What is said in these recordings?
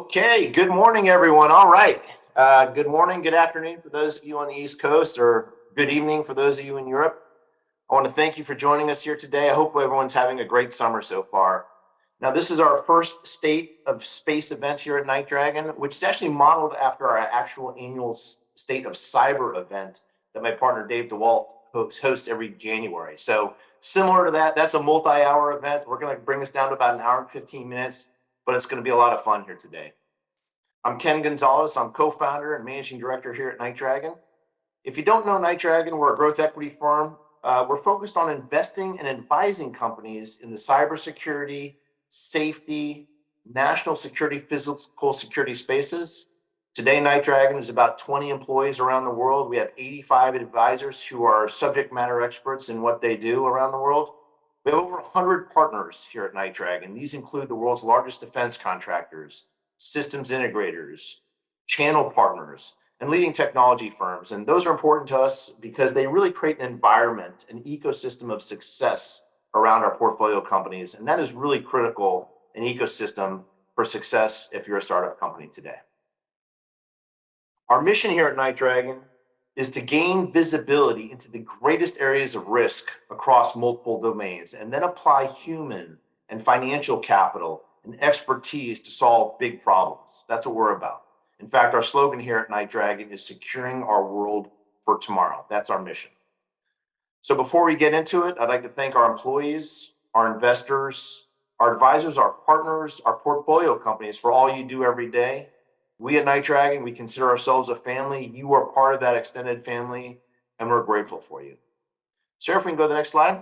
Okay, good morning, everyone. All right. Good morning, good afternoon for those of you on the East Coast, or good evening for those of you in Europe. I want to thank you for joining us here today. I hope everyone's having a great summer so far. Now, this is our first State of Space event here at NightDragon, which is actually modeled after our actual annual State of Cyber event that my partner Dave DeWalt hosts every January. So similar to that, that's a multi-hour event. We're going to bring us down to about an hour and 15 minutes, but it's going to be a lot of fun here today. I'm Ken Gonzalez. I'm co-founder and managing director here at NightDragon. If you don't know NightDragon, we're a growth equity firm. We're focused on investing and advising companies in the cybersecurity, safety, national security, physical security spaces. Today, NightDragon is about 20 employees around the world. We have 85 advisors who are subject matter experts in what they do around the world. We have over 100 partners here at NightDragon. These include the world's largest defense contractors, systems integrators, channel partners, and leading technology firms. And those are important to us because they really create an environment, an ecosystem of success around our portfolio companies. And that is really critical, an ecosystem for success if you're a startup company today. Our mission here at NightDragon is to gain visibility into the greatest areas of risk across multiple domains, and then apply human and financial capital and expertise to solve big problems. That's what we're about. In fact, our slogan here at NightDragon is securing our world for tomorrow. That's our mission. So before we get into it, I'd like to thank our employees, our investors, our advisors, our partners, our portfolio companies for all you do every day. We at NightDragon, we consider ourselves a family. You are part of that extended family, and we're grateful for you. Sarah, if we can go to the next slide.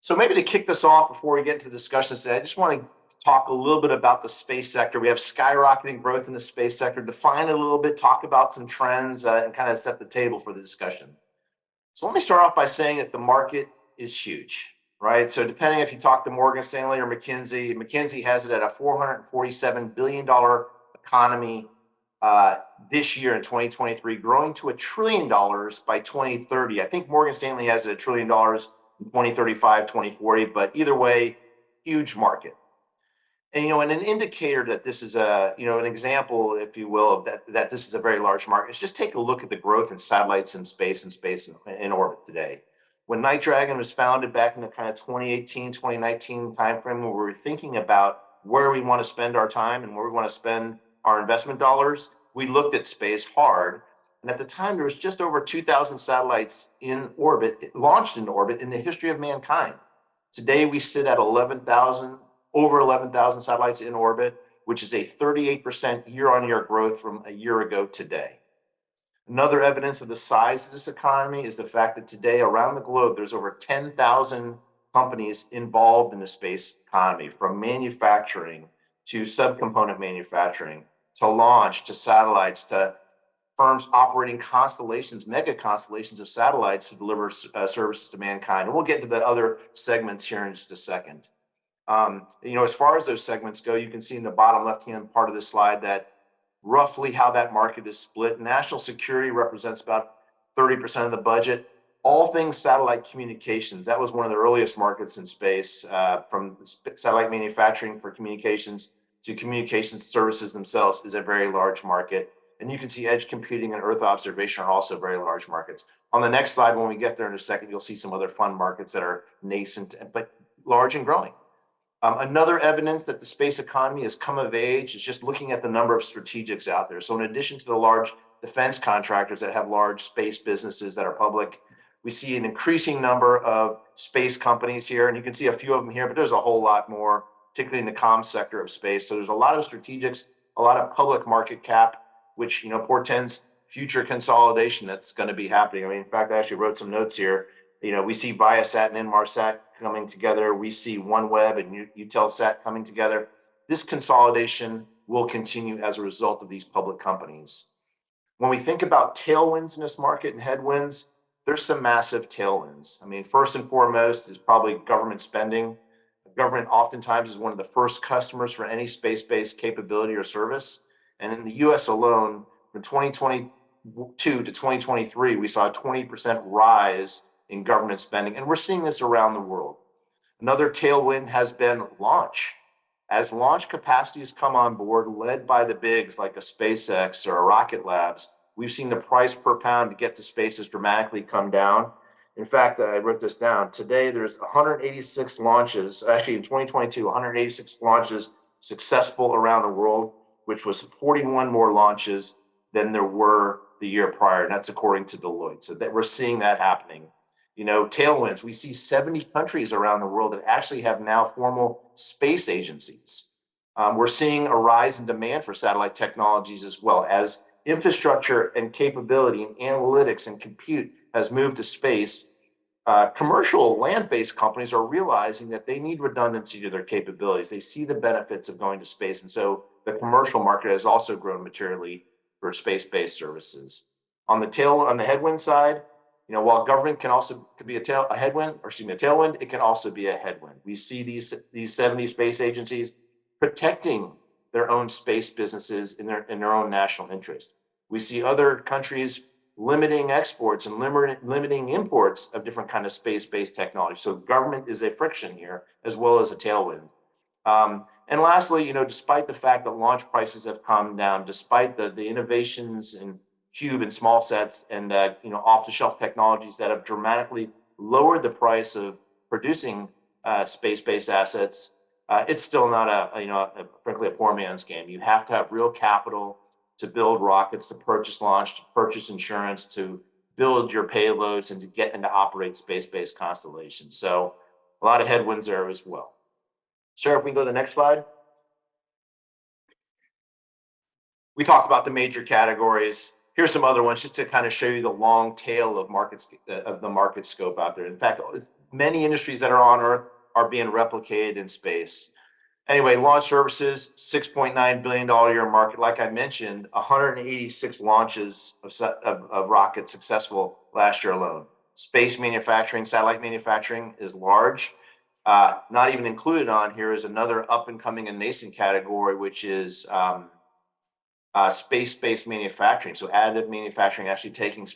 So maybe to kick this off before we get into the discussion today, I just want to talk a little bit about the space sector. We have skyrocketing growth in the space sector, define it a little bit, talk about some trends, and kind of set the table for the discussion. So let me start off by saying that the market is huge. Right. So depending if you talk to Morgan Stanley or McKinsey has it at a $447 billion economy this year in 2023, growing to $1 trillion by 2030. I think Morgan Stanley has it $1 trillion in 2035, 2040, but either way, huge market. And, and an indicator that this is an example, if you will, of that this is a very large market is just take a look at the growth in satellites in space in orbit today. When NightDragon was founded back in the kind of 2018, 2019 timeframe, where we were thinking about where we want to spend our time and where we want to spend our investment dollars, we looked at space hard. And at the time, there was just over 2,000 satellites in orbit, launched into orbit in the history of mankind. Today, we sit at over 11,000 satellites in orbit, which is a 38% year-on-year growth from a year ago today. Another evidence of the size of this economy is the fact that today around the globe, there's over 10,000 companies involved in the space economy, from manufacturing to subcomponent manufacturing, to launch, to satellites, to firms operating constellations, mega constellations of satellites to deliver services to mankind. And we'll get into the other segments here in just a second. As far as those segments go, you can see in the bottom left-hand part of this slide that roughly how that market is split. National security represents about 30% of the budget. All things satellite communications, that was one of the earliest markets in space, from satellite manufacturing for communications to communications services themselves, is a very large market. And you can see edge computing and Earth observation are also very large markets. On the next slide, when we get there in a second, you'll see some other fun markets that are nascent, but large and growing. Another evidence that the space economy has come of age is just looking at the number of strategics out there. So in addition to the large defense contractors that have large space businesses that are public, we see an increasing number of space companies here. And you can see a few of them here, but there's a whole lot more, particularly in the comms sector of space. So there's a lot of strategics, a lot of public market cap, which portends future consolidation that's going to be happening. I mean, in fact, I actually wrote some notes here. We see Viasat and Inmarsat coming together. We see OneWeb and Eutelsat coming together. This consolidation will continue as a result of these public companies. When we think about tailwinds in this market and headwinds, there's some massive tailwinds. I mean, first and foremost is probably government spending. The government oftentimes is one of the first customers for any space-based capability or service. And in the US alone, from 2022 to 2023, we saw a 20% rise in government spending, and we're seeing this around the world. Another tailwind has been launch. As launch capacities come on board, led by the bigs like a SpaceX or a Rocket Labs, we've seen the price per pound to get to space has dramatically come down. In fact, I wrote this down. Today, there's 186 launches, actually in 2022, 186 launches successful around the world, which was 41 more launches than there were the year prior. And that's according to Deloitte. So that we're seeing that happening. You know, tailwinds, we see 70 countries around the world that actually have now formal space agencies. We're seeing a rise in demand for satellite technologies as well as infrastructure and capability and analytics and compute has moved to space. Commercial land-based companies are realizing that they need redundancy to their capabilities. They see the benefits of going to space. And so the commercial market has also grown materially for space-based services. On the headwind side, you know, while government could be a headwind, or excuse me, a tailwind, it can also be a headwind. We see these 70 space agencies protecting their own space businesses in their own national interest. We see other countries limiting exports and limiting imports of different kind of space-based technology. So government is a friction here as well as a tailwind. And lastly, you know, despite the fact that launch prices have come down, despite the innovations in cube and small sets and you know, off-the-shelf technologies that have dramatically lowered the price of producing space-based assets, it's still not frankly a poor man's game. You have to have real capital to build rockets, to purchase launch, to purchase insurance, to build your payloads, and to get and to operate space-based constellations. So a lot of headwinds there as well. Sarah, if we can go to the next slide. We talked about the major categories. Here's some other ones just to kind of show you the long tail of the market scope out there. In fact, many industries that are on Earth are being replicated in space. Anyway, launch services, $6.9 billion a year market. Like I mentioned, 186 launches of rockets successful last year alone. Space manufacturing, satellite manufacturing is large. Not even included on here is another up and coming and nascent category, which is space-based manufacturing. So additive manufacturing actually taking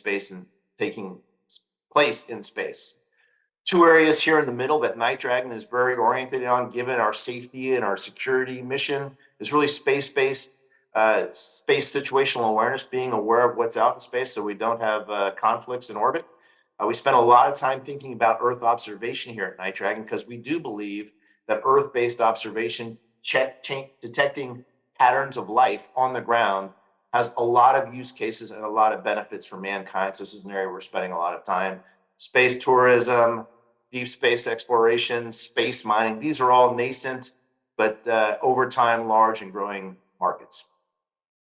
place in space. Two areas here in the middle that NightDragon is very oriented on, given our safety and our security mission, is really space-based, space situational awareness, being aware of what's out in space so we don't have conflicts in orbit. We spent a lot of time thinking about Earth observation here at NightDragon because we do believe that Earth-based observation, detecting patterns of life on the ground, has a lot of use cases and a lot of benefits for mankind. So this is an area we're spending a lot of time. Space tourism, deep space exploration, space mining, these are all nascent, but over time, large and growing markets.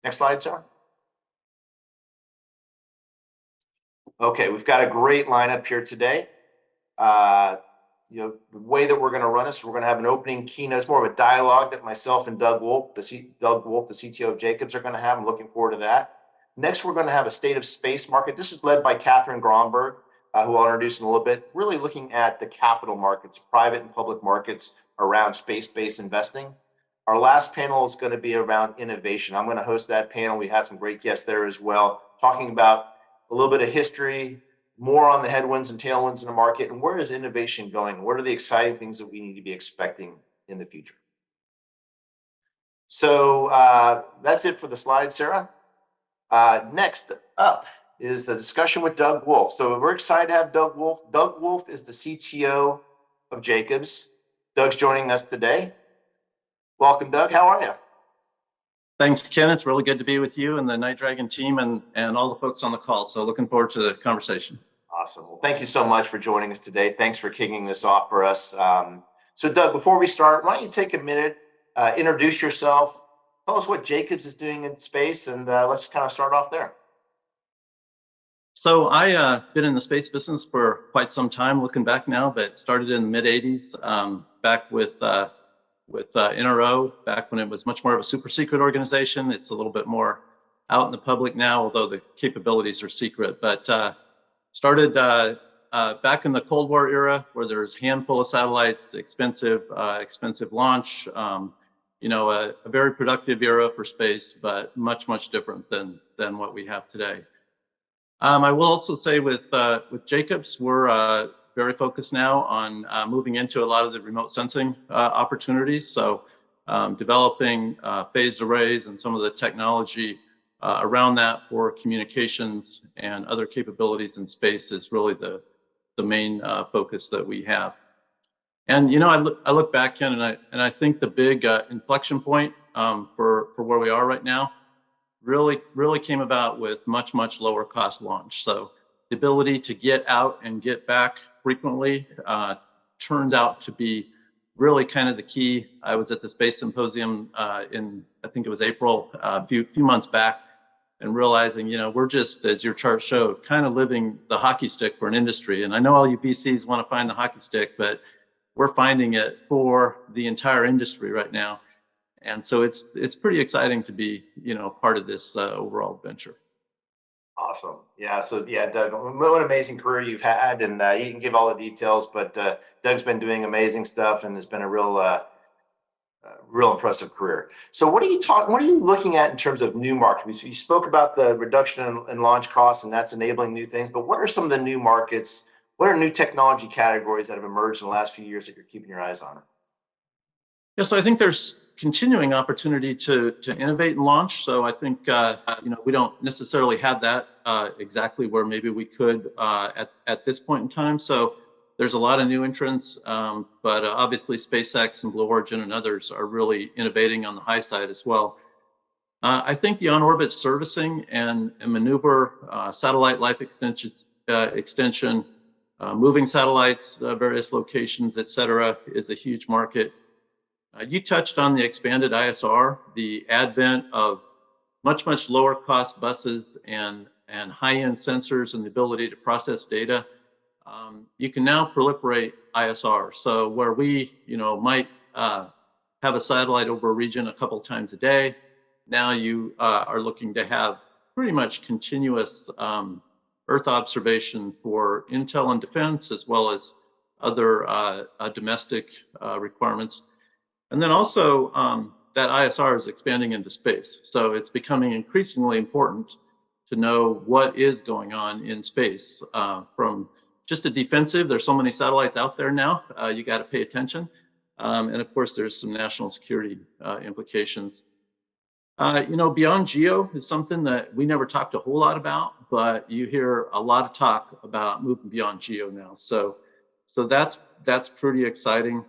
Next slide, Sarah. Okay, we've got a great lineup here today. You know, the way that we're going to run this, we're going to have an opening keynote. It's more of a dialogue that myself and Doug Wolfe, the CTO of Jacobs, are going to have. I'm looking forward to that. Next, we're going to have a state of space market. This is led by Katherine Gronberg, who I'll introduce in a little bit, really looking at the capital markets, private and public markets around space-based investing. Our last panel is going to be around innovation. I'm going to host that panel. We had some great guests there as well, talking about a little bit of history, more on the headwinds and tailwinds in the market, and where is innovation going? What are the exciting things that we need to be expecting in the future? So that's it for the slide, Sarah. Next up is the discussion with Doug Wolfe. So we're excited to have Doug Wolfe. Doug Wolfe is the CTO of Jacobs. Doug's joining us today. Welcome, Doug. How are you? Thanks, Ken. It's really good to be with you and the NightDragon team and all the folks on the call. So looking forward to the conversation. Awesome. Well, thank you so much for joining us today. Thanks for kicking this off for us. So Doug, before we start, why don't you take a minute, introduce yourself, tell us what Jacobs is doing in space, and let's kind of start off there. So I've been in the space business for quite some time, looking back now, but started in the mid 80s, back with NRO, back when it was much more of a super secret organization. It's a little bit more out in the public now, although the capabilities are secret. But started back in the Cold War era, where there's a handful of satellites, expensive launch. You know, a very productive era for space, but much different than what we have today. I will also say with Jacobs, we're very focused now on moving into a lot of the remote sensing opportunities. So developing phased arrays and some of the technology around that for communications and other capabilities in space is really the main focus that we have. And I look back, Ken, and I think the big inflection point for where we are right now really came about with much lower cost launch. So the ability to get out and get back frequently turned out to be really kind of the key. I was at the Space Symposium in, I think it was April, a few months back, and realizing, we're just, as your chart showed, kind of living the hockey stick for an industry. And I know all you VCs want to find the hockey stick, but we're finding it for the entire industry right now. And so it's pretty exciting to be, part of this overall venture. Awesome. Yeah. So yeah, Doug, what an amazing career you've had, and you can give all the details, but Doug's been doing amazing stuff, and it's been a real impressive career. So what are you looking at in terms of new markets? You spoke about the reduction in launch costs, and that's enabling new things, but what are some of the new markets? What are new technology categories that have emerged in the last few years that you're keeping your eyes on? Yeah, so I think there's continuing opportunity to innovate and launch. So I think we don't necessarily have that exactly where maybe we could at this point in time. So there's a lot of new entrants, but obviously SpaceX and Blue Origin and others are really innovating on the high side as well. I think the on-orbit servicing and maneuver, satellite life extension, moving satellites, various locations, et cetera, is a huge market. You touched on the expanded ISR, the advent of much lower cost buses and high-end sensors and the ability to process data. You can now proliferate ISR. So where we, might have a satellite over a region a couple times a day, now you are looking to have pretty much continuous Earth observation for intel and defense, as well as other domestic requirements. And then also that ISR is expanding into space. So it's becoming increasingly important to know what is going on in space from just a defensive. There's so many satellites out there now, you got to pay attention. And of course, there's some national security implications. Beyond geo is something that we never talked a whole lot about, but you hear a lot of talk about moving beyond geo now. So that's pretty exciting.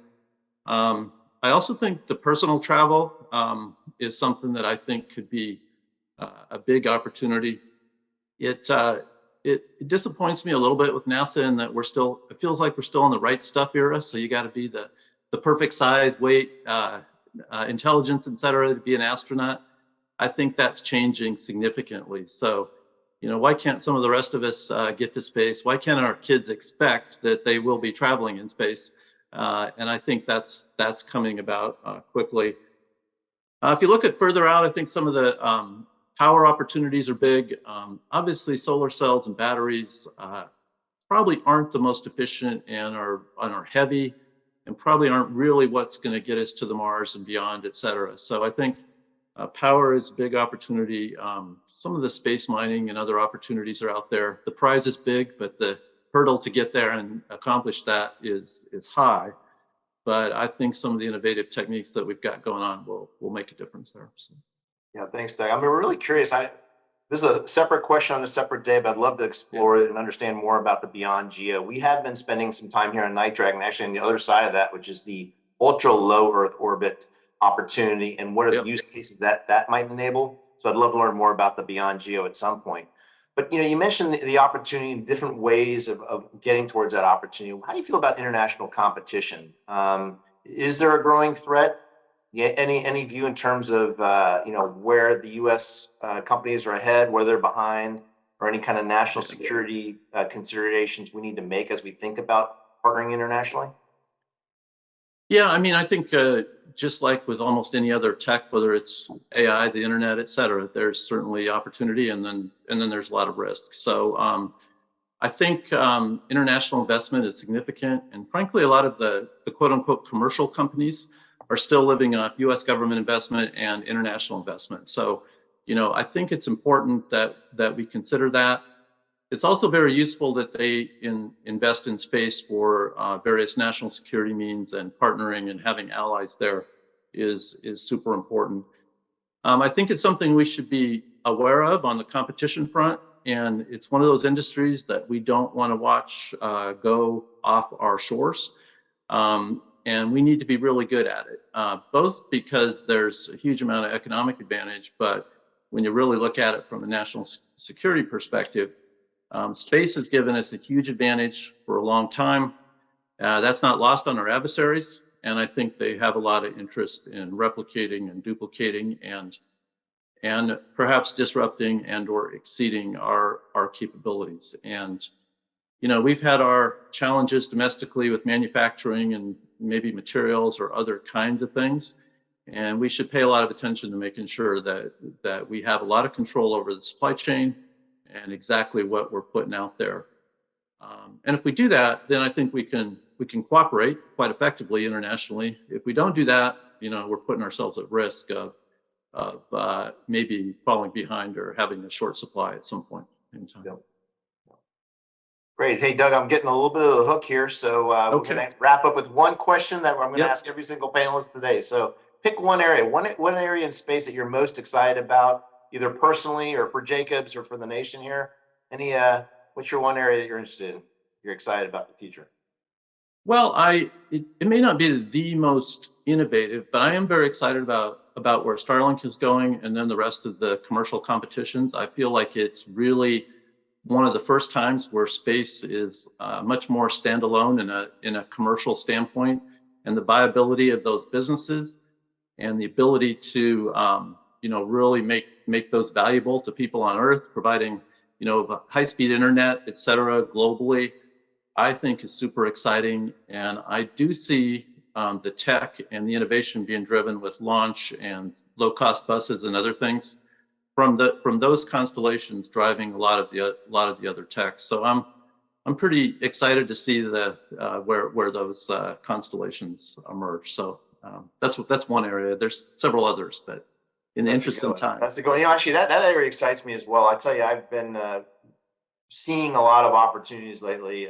I also think the personal travel is something that I think could be a big opportunity. It disappoints me a little bit with NASA in that it feels like we're still in the right stuff era. So you got to be the perfect size, weight, intelligence, et cetera, to be an astronaut. I think that's changing significantly. So, why can't some of the rest of us get to space? Why can't our kids expect that they will be traveling in space? And I think that's coming about quickly. If you look at further out, I think some of the power opportunities are big. Obviously, solar cells and batteries probably aren't the most efficient and are heavy, and probably aren't really what's going to get us to the Mars and beyond, et cetera. So I think power is a big opportunity. Some of the space mining and other opportunities are out there. The prize is big, but the hurdle to get there and accomplish that is high. But I think some of the innovative techniques that we've got going on will make a difference there. So. Yeah, thanks, Doug. We're really curious. This is a separate question on a separate day, but I'd love to explore it and understand more about the beyond geo. We have been spending some time here on NightDragon, actually on the other side of that, which is the ultra low Earth orbit opportunity and what are the use cases that might enable. So I'd love to learn more about the beyond geo at some point. But you mentioned the opportunity in different ways of getting towards that opportunity. How do you feel about international competition? Is there a growing threat? Yeah, any view in terms of where the U.S. Companies are ahead, where they're behind, or any kind of national security considerations we need to make as we think about partnering internationally? Yeah, I think just like with almost any other tech, whether it's AI, the internet, et cetera, there's certainly opportunity, and then there's a lot of risk. So I think international investment is significant, and frankly, a lot of the quote unquote commercial companies are still living off U.S. government investment and international investment. So, I think it's important that we consider that. It's also very useful that they invest in space for various national security means and partnering and having allies there. is super important. I think it's something we should be aware of on the competition front, and it's one of those industries that we don't want to watch go off our shores. And we need to be really good at it, both because there's a huge amount of economic advantage, but when you really look at it from a national security perspective, space has given us a huge advantage for a long time. That's not lost on our adversaries, and I think they have a lot of interest in replicating and duplicating and perhaps disrupting and or exceeding our capabilities. And we've had our challenges domestically with manufacturing and maybe materials or other kinds of things, and we should pay a lot of attention to making sure that we have a lot of control over the supply chain and exactly what we're putting out there. And if we do that, then I think we can cooperate quite effectively internationally. If we don't do that, we're putting ourselves at risk of maybe falling behind or having a short supply at some point in time. Yep. Great. Hey, Doug, I'm getting a little bit of the hook here. So we're Okay. going to wrap up with one question that I'm going to Yep. ask every single panelist today. So pick one area, one area in space that you're most excited about, either personally or for Jacobs or for the nation here. What's your one area that you're interested in? You're excited about the future? Well, it may not be the most innovative, but I am very excited about where Starlink is going and then the rest of the commercial competitions. I feel like it's really one of the first times where space is much more standalone in a commercial standpoint, and the viability of those businesses and the ability to really make those valuable to people on Earth, providing high-speed internet, et cetera, globally, I think is super exciting. And I do see the tech and the innovation being driven with launch and low-cost buses and other things from those constellations driving a lot of the other tech. So I'm pretty excited to see where those constellations emerge. So that's one area. There's several others, but in the interest of time. That's a good one. Actually, that area excites me as well. I tell you, I've been seeing a lot of opportunities lately,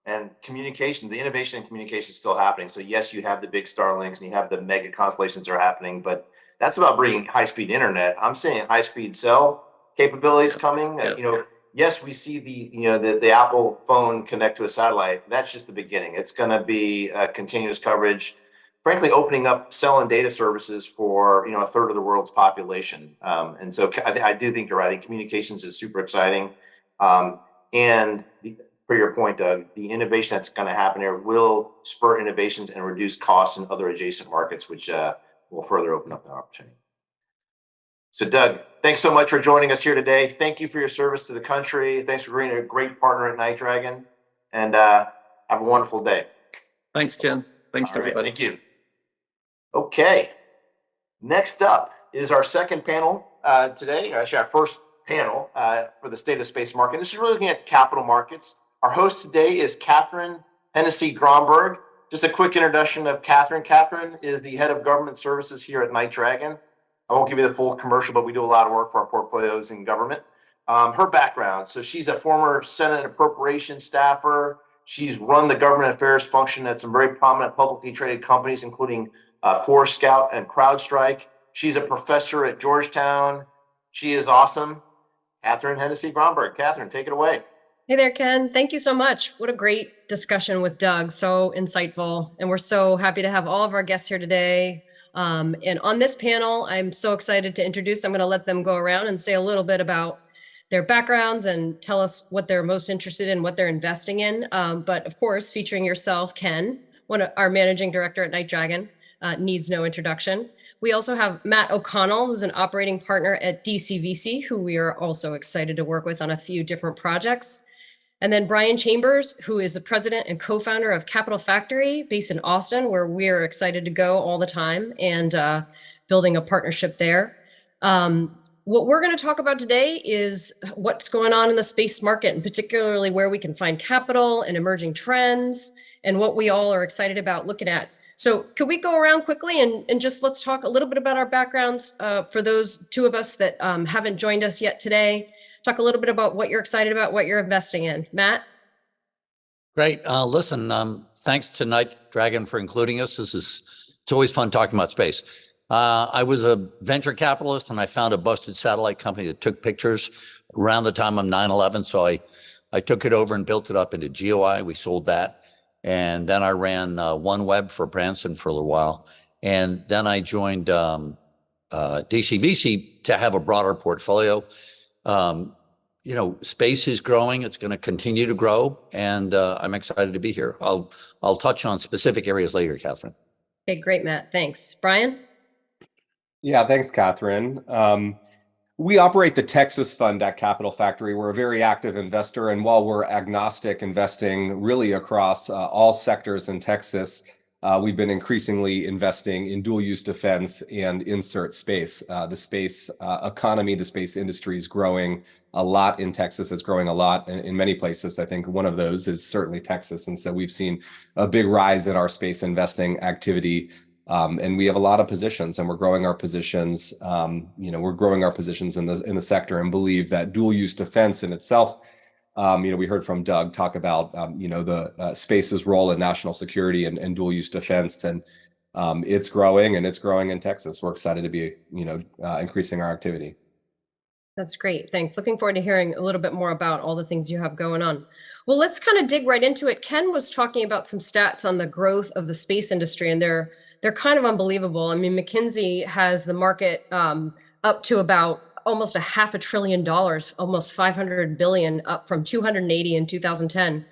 and communication, the innovation in communication is still happening. So yes, you have the big Starlinks and you have the mega constellations that are happening, but that's about bringing high-speed internet. I'm seeing high-speed cell capabilities coming. Yes, we see the Apple phone connect to a satellite. That's just the beginning. It's going to be continuous coverage, frankly, opening up cell and data services for a third of the world's population. And so I do think you're right. I think communications is super exciting. And for your point, Doug, the innovation that's going to happen here will spur innovations and reduce costs in other adjacent markets, which will further open up the opportunity. So Doug, thanks so much for joining us here today. Thank you for your service to the country. Thanks for being a great partner at NightDragon, and have a wonderful day. Thanks, Ken. Thanks to everybody. Thank you. Okay, next up is our second panel today, or actually our first panel for the state of space market. This is really looking at the capital markets. Our host today is Katherine Gronberg. Just a quick introduction of Katherine. Katherine is the head of government services here at NightDragon. I won't give you the full commercial, but we do a lot of work for our portfolios in government. Her background, so she's a former Senate appropriations staffer. She's run the government affairs function at some very prominent publicly traded companies, including Force Scout and CrowdStrike. She's a professor at Georgetown. She is awesome. Katherine Gronberg. Katherine, take it away. Hey there, Ken. Thank you so much. What a great discussion with Doug. So insightful. And we're so happy to have all of our guests here today. And on this panel, I'm so excited to introduce, I'm going to let them go around and say a little bit about their backgrounds and tell us what they're most interested in, what they're investing in. But of course, featuring yourself, Ken, our managing director at NightDragon, needs no introduction. We also have Matt O'Connell, who's an operating partner at DCVC, who we are also excited to work with on a few different projects. And then Bryan Chambers, who is the president and co-founder of Capital Factory, based in Austin, where we're excited to go all the time and building a partnership there. What we're going to talk about today is what's going on in the space market, and particularly where we can find capital and emerging trends and what we all are excited about looking at. So could we go around quickly and just let's talk a little bit about our backgrounds for those two of us that haven't joined us yet today. Talk a little bit about what you're excited about, what you're investing in. Matt? Great. Listen, thanks to NightDragon for including us. This is It's always fun talking about space. I was a venture capitalist, and I found a busted satellite company that took pictures around the time of 9/11. So I took it over and built it up into GeoEye. We sold that. And then I ran OneWeb for Branson for a little while. And then I joined DCVC to have a broader portfolio. You know, space is growing. It's going to continue to grow. And I'm excited to be here. I'll touch on specific areas later, Katherine. Okay, great, Matt. Thanks. Bryan? Yeah, thanks, Katherine. We operate the Texas Fund at Capital Factory. We're a very active investor, and while we're agnostic, investing really across all sectors in Texas, we've been increasingly investing in dual-use defense and insert space. The space economy, the space industry is growing a lot in Texas. It's growing a lot in many places. I think one of those is certainly Texas, and so we've seen a big rise in our space investing activity. And we have a lot of positions, and we're growing our positions. We're growing our positions in the sector, and believe that dual-use defense in itself. We heard from Doug talk about the space's role in national security and dual-use defense, and it's growing, and it's growing in Texas. We're excited to be increasing our activity. That's great. Thanks. Looking forward to hearing a little bit more about all the things you have going on. Well, let's kind of dig right into it. Ken was talking about some stats on the growth of the space industry, and they're kind of unbelievable. I mean, McKinsey has the market up to about almost $500 billion, almost 500 billion, up from 280 in 2010.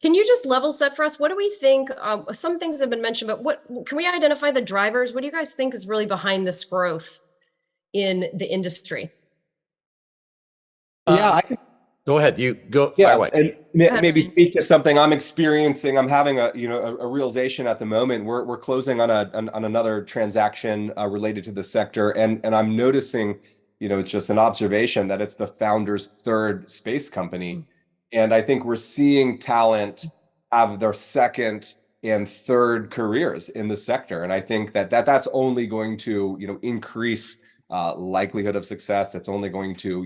Can you just level set for us? What do we think? Some things have been mentioned, but what can we identify the drivers? What do you guys think is really behind this growth in the industry? Yeah, Go ahead. You go. Yeah, away. and maybe speak to something I'm experiencing. I'm having a realization at the moment. We're closing on another transaction related to the sector, and I'm noticing, it's just an observation that it's the founder's third space company, and I think we're seeing talent have their second and third careers in the sector, and I think that's only going to increase likelihood of success. It's only going to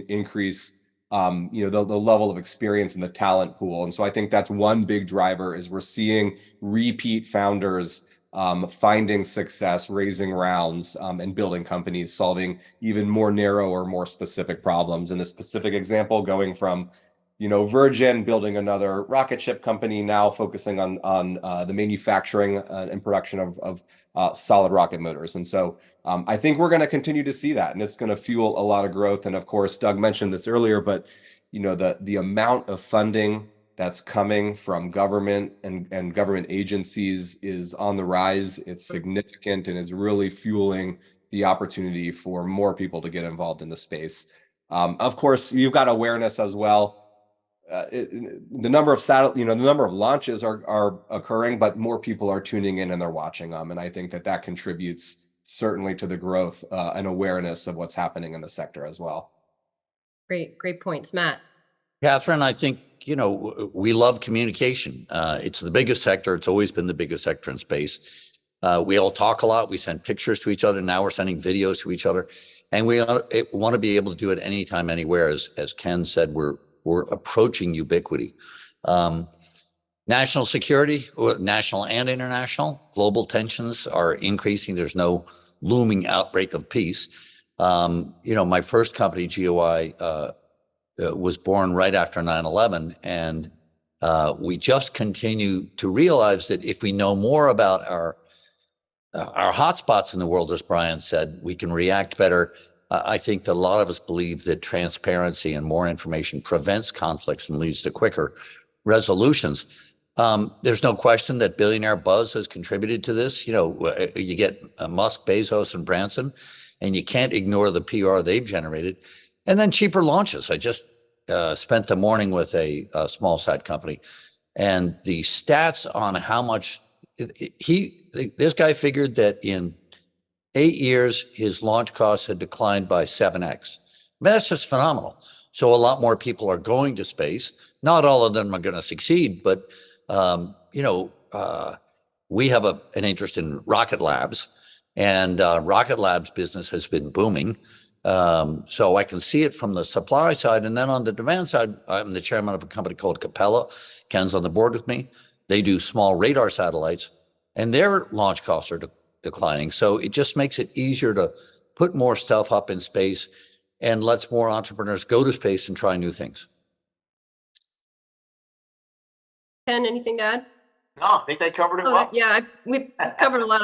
increase the level of experience in the talent pool. And so I think that's one big driver, is we're seeing repeat founders finding success, raising rounds, and building companies, solving even more narrow or more specific problems. In this specific example, going from Virgin building another rocket ship company, now focusing on the manufacturing and production of solid rocket motors. And so I think we're going to continue to see that, and it's going to fuel a lot of growth. And of course, Doug mentioned this earlier, but the amount of funding that's coming from government and government agencies is on the rise. It's significant, and is really fueling the opportunity for more people to get involved in the space. Of course, you've got awareness as well. The number of the number of launches are occurring, but more people are tuning in and they're watching them. And I think that contributes certainly to the growth and awareness of what's happening in the sector as well. Great points, Matt. Katherine, I think, we love communication. It's the biggest sector. It's always been the biggest sector in space. We all talk a lot. We send pictures to each other. Now we're sending videos to each other. And we want to be able to do it anytime, anywhere. As Ken said, we're approaching ubiquity. National security, national and international, global tensions are increasing. There's no looming outbreak of peace. My first company, GeoEye, was born right after 9/11. And we just continue to realize that if we know more about our hotspots in the world, as Bryan said, we can react better. I think that a lot of us believe that transparency and more information prevents conflicts and leads to quicker resolutions. There's no question that billionaire buzz has contributed to this. You get Musk, Bezos, and Branson, and you can't ignore the PR they've generated. And then cheaper launches. I just spent the morning with a small sat company, and the stats on how much this guy figured that in 8 years, his launch costs had declined by 7x. I mean, that's just phenomenal. So a lot more people are going to space. Not all of them are going to succeed, but we have an interest in Rocket Labs, and Rocket Labs business has been booming. So I can see it from the supply side. And then on the demand side, I'm the chairman of a company called Capella. Ken's on the board with me. They do small radar satellites, and their launch costs are declining. So it just makes it easier to put more stuff up in space and lets more entrepreneurs go to space and try new things. Ken, anything to add? No, I think they covered it well. Yeah, we covered a lot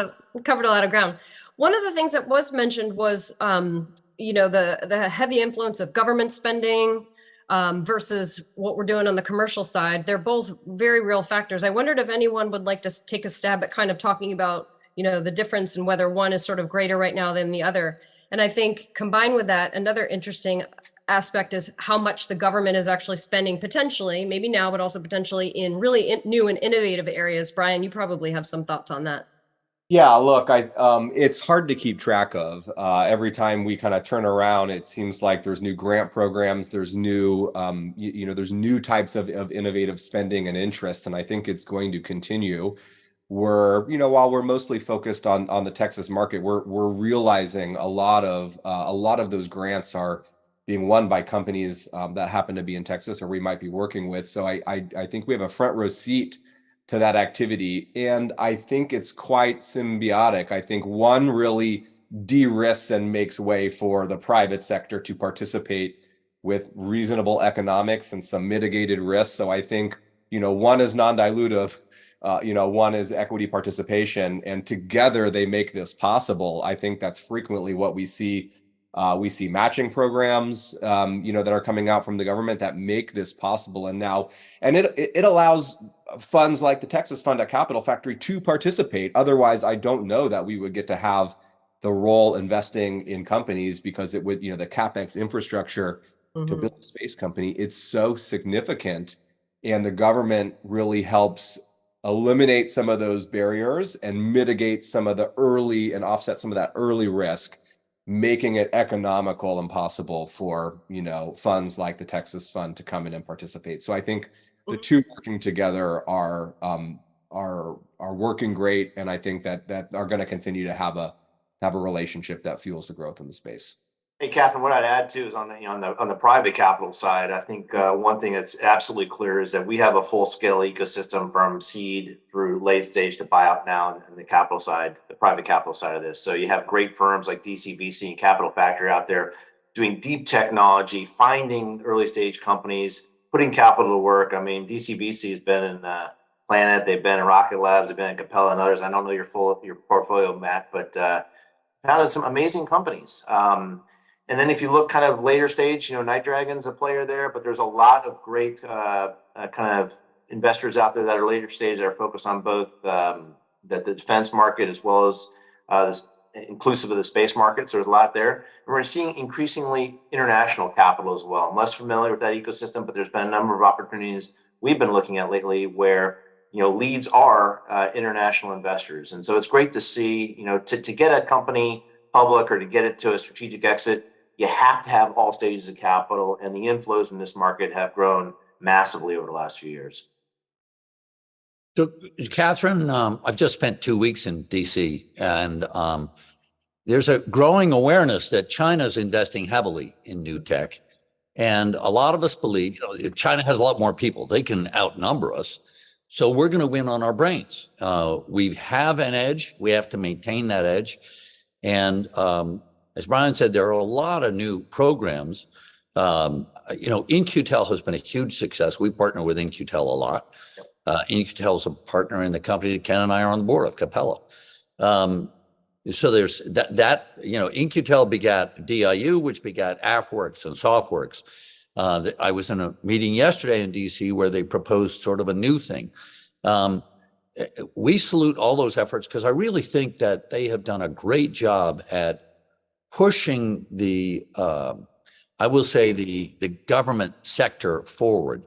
of ground. One of the things that was mentioned was, the heavy influence of government spending versus what we're doing on the commercial side. They're both very real factors. I wondered if anyone would like to take a stab at kind of talking about, the difference and whether one is sort of greater right now than the other. And I think combined with that, another interesting aspect is how much the government is actually spending potentially, maybe now, but also potentially in really new and innovative areas. Bryan, you probably have some thoughts on that. Yeah, look, it's hard to keep track of. Every time we kind of turn around, it seems like there's new grant programs, there's new, there's new types of innovative spending and interest, and I think it's going to continue. While we're mostly focused on the Texas market, we're realizing a lot of those grants are being won by companies that happen to be in Texas or we might be working with. So I think we have a front row seat to that activity. And I think it's quite symbiotic. I think one really de-risks and makes way for the private sector to participate with reasonable economics and some mitigated risks. So I think, one is non-dilutive, one is equity participation, and together they make this possible. I think that's frequently what we see. We see matching programs, that are coming out from the government that make this possible. And it allows funds like the Texas Fund at Capital Factory to participate. Otherwise, I don't know that we would get to have the role investing in companies, because it would, the CapEx infrastructure to build a space company, it's so significant. And the government really helps eliminate some of those barriers and mitigate some of the early and offset some of that early risk, making it economical and possible for, funds like the Texas Fund to come in and participate. So I think the two working together are working great, and I think that are going to continue to have a relationship that fuels the growth in the space. Hey, Katherine, what I'd add too is on the private capital side, I think one thing that's absolutely clear is that we have a full scale ecosystem from seed through late stage to buyout now in the capital side, the private capital side of this. So you have great firms like DCVC and Capital Factory out there doing deep technology, finding early stage companies, putting capital to work. I mean, DCVC has been in Planet, they've been in Rocket Labs, they've been in Capella and others. I don't know your portfolio, Matt, but founded some amazing companies. And then if you look kind of later stage, NightDragon's a player there, but there's a lot of great kind of investors out there that are later stage that are focused on both the defense market as well as this, inclusive of the space market. So there's a lot there. And we're seeing increasingly international capital as well. I'm less familiar with that ecosystem, but there's been a number of opportunities we've been looking at lately where leads are international investors. And so it's great to see, to get a company public or to get it to a strategic exit, you have to have all stages of capital, and the inflows in this market have grown massively over the last few years. So, Katherine, I've just spent 2 weeks in DC, and there's a growing awareness that China's investing heavily in new tech. And a lot of us believe, China has a lot more people. They can outnumber us. So we're going to win on our brains. We have an edge. We have to maintain that edge. And as Bryan said, there are a lot of new programs. In-Q-Tel has been a huge success. We partner with In-Q-Tel a lot. In-Q-Tel is a partner in the company that Ken and I are on the board of, Capella. So there's that In-Q-Tel begat DIU, which begat AFWorks and SoftWorks. I was in a meeting yesterday in DC where they proposed sort of a new thing. We salute all those efforts because I really think that they have done a great job at pushing the government sector forward.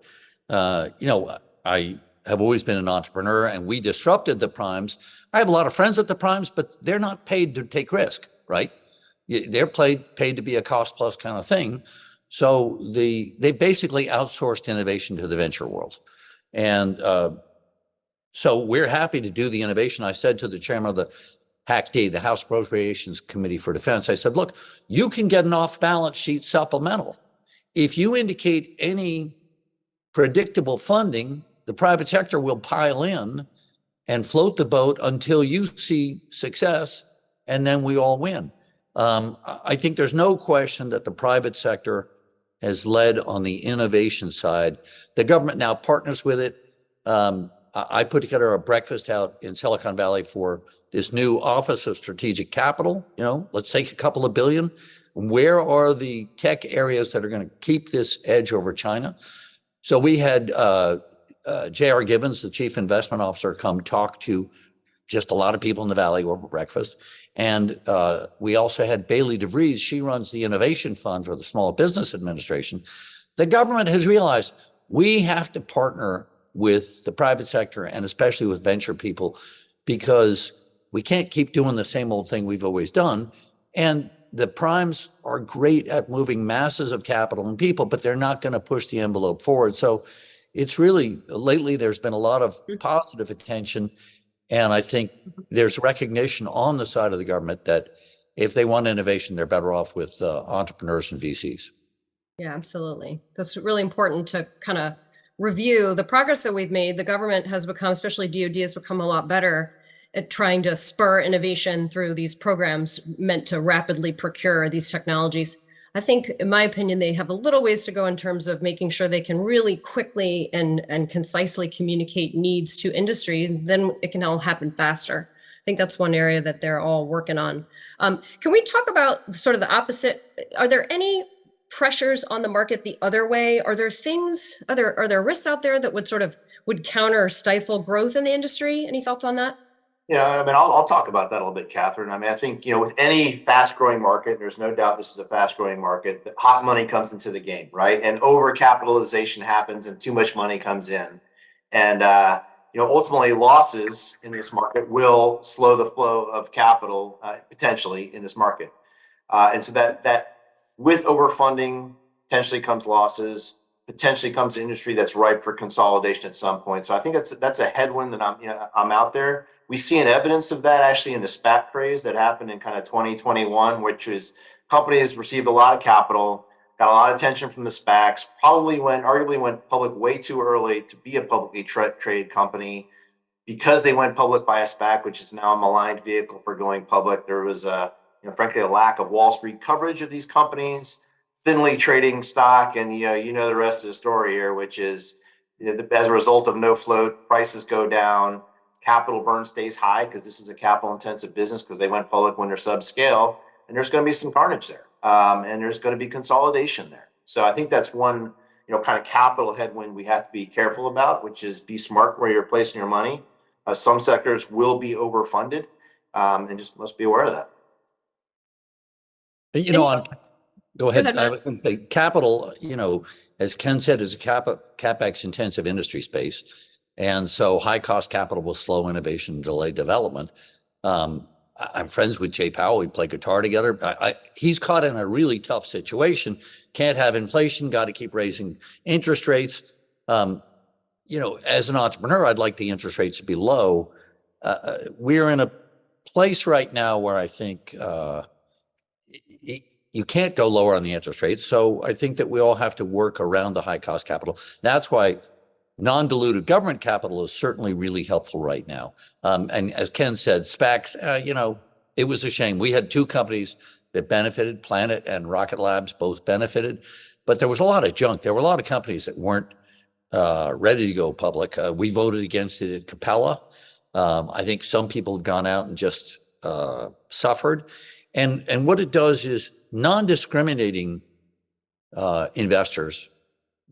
I have always been an entrepreneur, and we disrupted the primes. I have a lot of friends at the primes, but they're not paid to take risk, right? They're paid to be a cost plus kind of thing. So they basically outsourced innovation to the venture world. And so we're happy to do the innovation. I said to the chairman of the HAC-D, the House Appropriations Committee for Defense, I said, look, you can get an off-balance sheet supplemental. If you indicate any predictable funding, the private sector will pile in and float the boat until you see success, and then we all win. I think there's no question that the private sector has led on the innovation side. The government now partners with it. I put together a breakfast out in Silicon Valley for this new Office of Strategic Capital. Let's take a couple of billion. Where are the tech areas that are going to keep this edge over China? So we had J.R. Gibbons, the chief investment officer, come talk to just a lot of people in the Valley over breakfast. And we also had Bailey DeVries. She runs the Innovation Fund for the Small Business Administration. The government has realized we have to partner with the private sector and especially with venture people, because we can't keep doing the same old thing we've always done. And the primes are great at moving masses of capital and people, but they're not going to push the envelope forward. So it's really, lately, there's been a lot of positive attention. And I think there's recognition on the side of the government that if they want innovation, they're better off with entrepreneurs and VCs. Yeah, absolutely. That's really important to kind of review the progress that we've made. The government has become, especially DoD, has become a lot better at trying to spur innovation through these programs meant to rapidly procure these technologies. I think, in my opinion, they have a little ways to go in terms of making sure they can really quickly and concisely communicate needs to industries. Then it can all happen faster. I think that's one area that they're all working on. Can we talk about sort of the opposite? Are there any pressures on the market the other way? Are there things, are there risks out there that would counter or stifle growth in the industry? Any thoughts on that? Yeah, I mean, I'll talk about that a little bit, Katherine. I mean, I think, with any fast-growing market, there's no doubt this is a fast-growing market, that hot money comes into the game, right? And over-capitalization happens and too much money comes in. And, ultimately losses in this market will slow the flow of capital, potentially, in this market. And so that with overfunding potentially comes losses, potentially comes an industry that's ripe for consolidation at some point. So I think that's a headwind that I'm out there. We see an evidence of that actually in the SPAC craze that happened in kind of 2021, which is companies received a lot of capital, got a lot of attention from the SPACs, arguably went public way too early to be a publicly traded company. Because they went public by a SPAC, which is now a maligned vehicle for going public, there was frankly a lack of Wall Street coverage of these companies, thinly trading stock, and the rest of the story here, which is as a result of no float, prices go down. Capital burn stays high because this is a capital intensive business because they went public when they're subscale, and there's going to be some carnage there, and there's going to be consolidation there. So I think that's one kind of capital headwind we have to be careful about, which is be smart where you're placing your money. Some sectors will be overfunded, and just must be aware of that. Go ahead. I was going to say capital, as Ken said, is a CapEx intensive industry space. And so high cost capital will slow innovation and delay development. I'm friends with Jay Powell. We play guitar together. He's caught in a really tough situation. Can't have inflation, got to keep raising interest rates. As an entrepreneur, I'd like the interest rates to be low. We're in a place right now where I think you can't go lower on the interest rates. So I think that we all have to work around the high cost capital. That's why non-dilutive government capital is certainly really helpful right now. And as Ken said, SPACs, it was a shame. We had two companies that benefited, Planet and Rocket Labs both benefited, but there was a lot of junk. There were a lot of companies that weren't ready to go public. We voted against it at Capella. I think some people have gone out and just suffered. And what it does is non-discriminating investors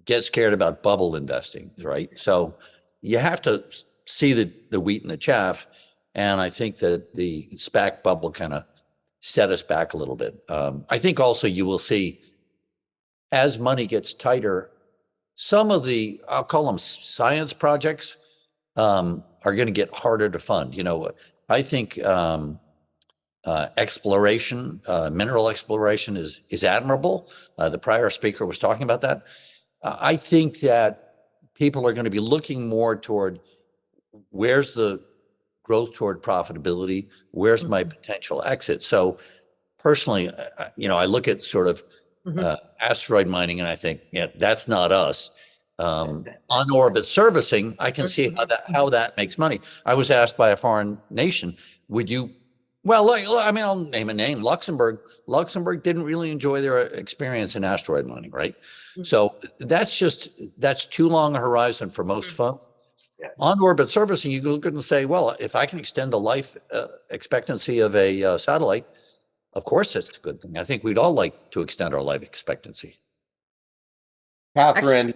get scared about bubble investing, right? So you have to see the wheat and the chaff. And I think that the SPAC bubble kind of set us back a little bit. I think also you will see as money gets tighter, some of the, I'll call them science projects, are going to get harder to fund. I think exploration, mineral exploration is admirable. The prior speaker was talking about that. I think that people are going to be looking more toward where's the growth toward profitability, where's my potential exit. So personally, I look at sort of asteroid mining and I think, that's not us. on-orbit servicing, I can see how that makes money. I was asked by a foreign nation, would you, well, I mean, I'll name a name, Luxembourg. Luxembourg didn't really enjoy their experience in asteroid mining, right? So that's too long a horizon for most folks. Yeah. On-orbit servicing, you look and say, well, if I can extend the life expectancy of a satellite, of course, that's a good thing. I think we'd all like to extend our life expectancy. Katherine,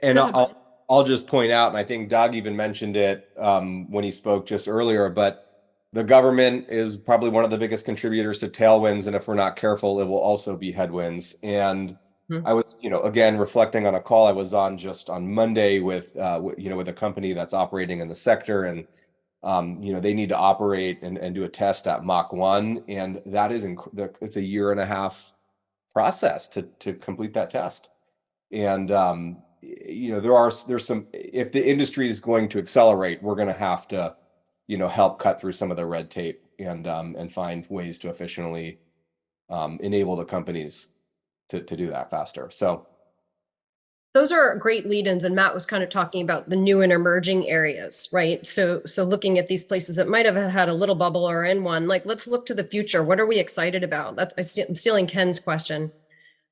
and Go ahead. I'll just point out, and I think Doug even mentioned it when he spoke just earlier, but the government is probably one of the biggest contributors to tailwinds, and if we're not careful, it will also be headwinds. And I was, again, reflecting on a call I was on just on Monday with a company that's operating in the sector, and they need to operate and do a test at Mach 1, and that is it's a 1.5 year process to complete that test. And there's some, if the industry is going to accelerate, we're going to have to help cut through some of the red tape and find ways to efficiently enable the companies to do that faster. So those are great lead-ins, and Matt was kind of talking about the new and emerging areas, right? So looking at these places that might have had a little bubble or in one, like, let's look to the future. What are we excited about? I'm stealing Ken's question,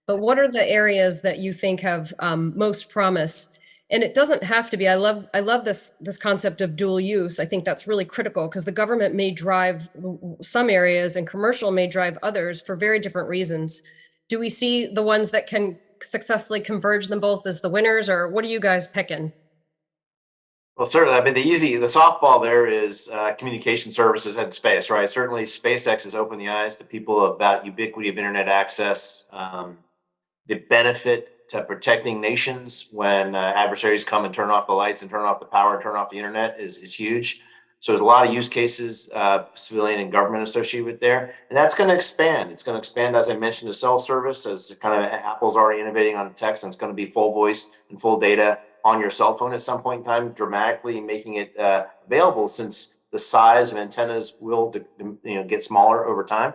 but what are the areas that you think have most promise? And it doesn't have to be. I love this concept of dual use. I think that's really critical because the government may drive some areas and commercial may drive others for very different reasons. Do we see the ones that can successfully converge them both as the winners, or what are you guys picking? Well, certainly, I mean, the softball there is communication services and space, right? Certainly, SpaceX has opened the eyes to people about ubiquity of internet access, the benefit to protecting nations when adversaries come and turn off the lights and turn off the power and turn off the internet is huge. So there's a lot of use cases, civilian and government associated with there, and that's going to expand. It's going to expand, as I mentioned, to cell service, as kind of Apple's already innovating on text, and it's going to be full voice and full data on your cell phone at some point in time, dramatically making it available, since the size of antennas will get smaller over time.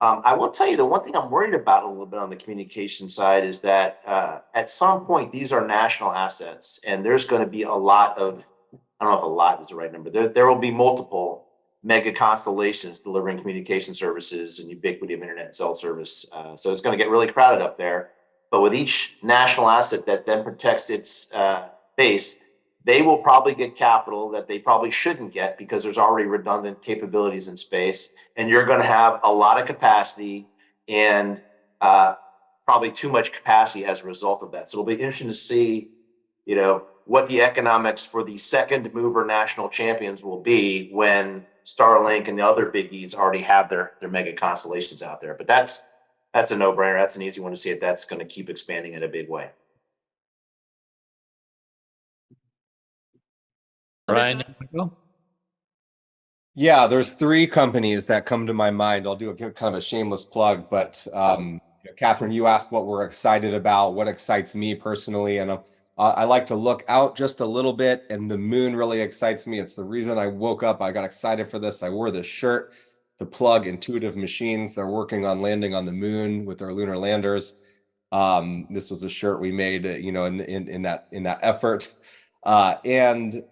I will tell you, the one thing I'm worried about a little bit on the communication side is that at some point, these are national assets, and there's going to be a lot of, I don't know if a lot is the right number. There will be multiple mega constellations delivering communication services and ubiquity of internet and cell service. So it's going to get really crowded up there. But with each national asset that then protects its base, they will probably get capital that they probably shouldn't get because there's already redundant capabilities in space. And you're going to have a lot of capacity and probably too much capacity as a result of that. So it'll be interesting to see, what the economics for the second mover national champions will be when Starlink and the other biggies already have their mega constellations out there. But that's a no-brainer. That's an easy one to see if that's going to keep expanding in a big way. Bryan? yeah, there's 3 companies that come to my mind. I'll do a kind of a shameless plug, but Katherine, you asked what we're excited about, what excites me personally, and I like to look out just a little bit, and the moon really excites me. It's the reason I woke up. I got excited for this. I wore this shirt to plug Intuitive Machines. They're working on landing on the moon with their lunar landers. This was a shirt we made, in that effort. And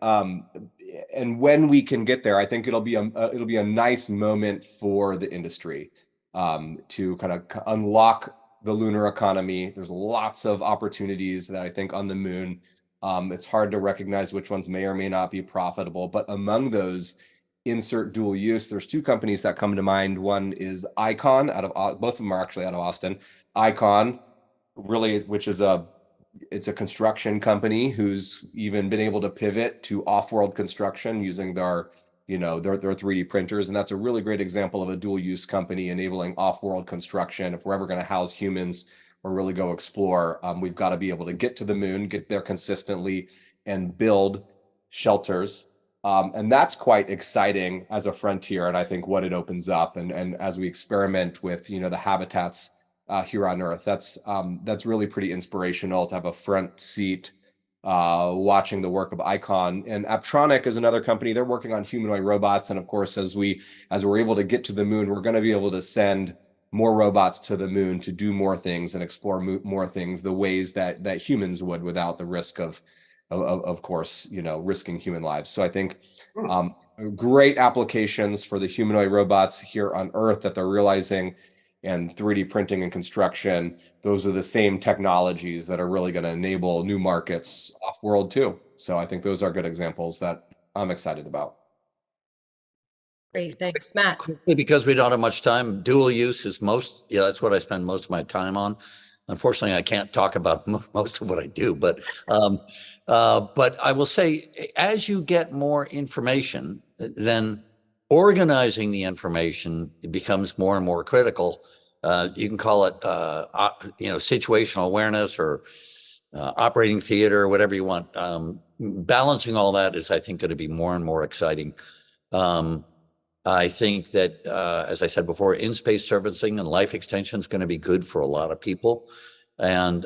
when we can get there, I think it'll be a nice moment for the industry to kind of unlock the lunar economy. There's lots of opportunities that I think on the moon. It's hard to recognize which ones may or may not be profitable, but among those, insert dual use. There's 2 companies that come to mind. One is Icon, both of them are actually out of Austin. Icon, really, which is it's a construction company who's even been able to pivot to off-world construction using their 3D printers. And that's a really great example of a dual use company enabling off-world construction. If we're ever going to house humans or really go explore, we've got to be able to get to the moon, get there consistently, and build shelters. And that's quite exciting as a frontier. And I think what it opens up, and as we experiment with, the habitats here on Earth, that's really pretty inspirational to have a front seat watching the work of Icon. And Aptronic is another company. They're working on humanoid robots. And of course, as we're able to get to the moon, we're going to be able to send more robots to the moon to do more things and explore more things the ways that humans would, without the risk of course, risking human lives. So I think great applications for the humanoid robots here on Earth that they're realizing, and 3D printing and construction. Those are the same technologies that are really going to enable new markets off-world too. So I think those are good examples that I'm excited about. Great, thanks, Matt. Quickly, because we don't have much time, dual use is that's what I spend most of my time on. Unfortunately, I can't talk about most of what I do, but I will say, as you get more information, then organizing the information becomes more and more critical. You can call it, situational awareness or operating theater, or whatever you want. Balancing all that is, I think, going to be more and more exciting. I think that, as I said before, in-space servicing and life extension is going to be good for a lot of people. And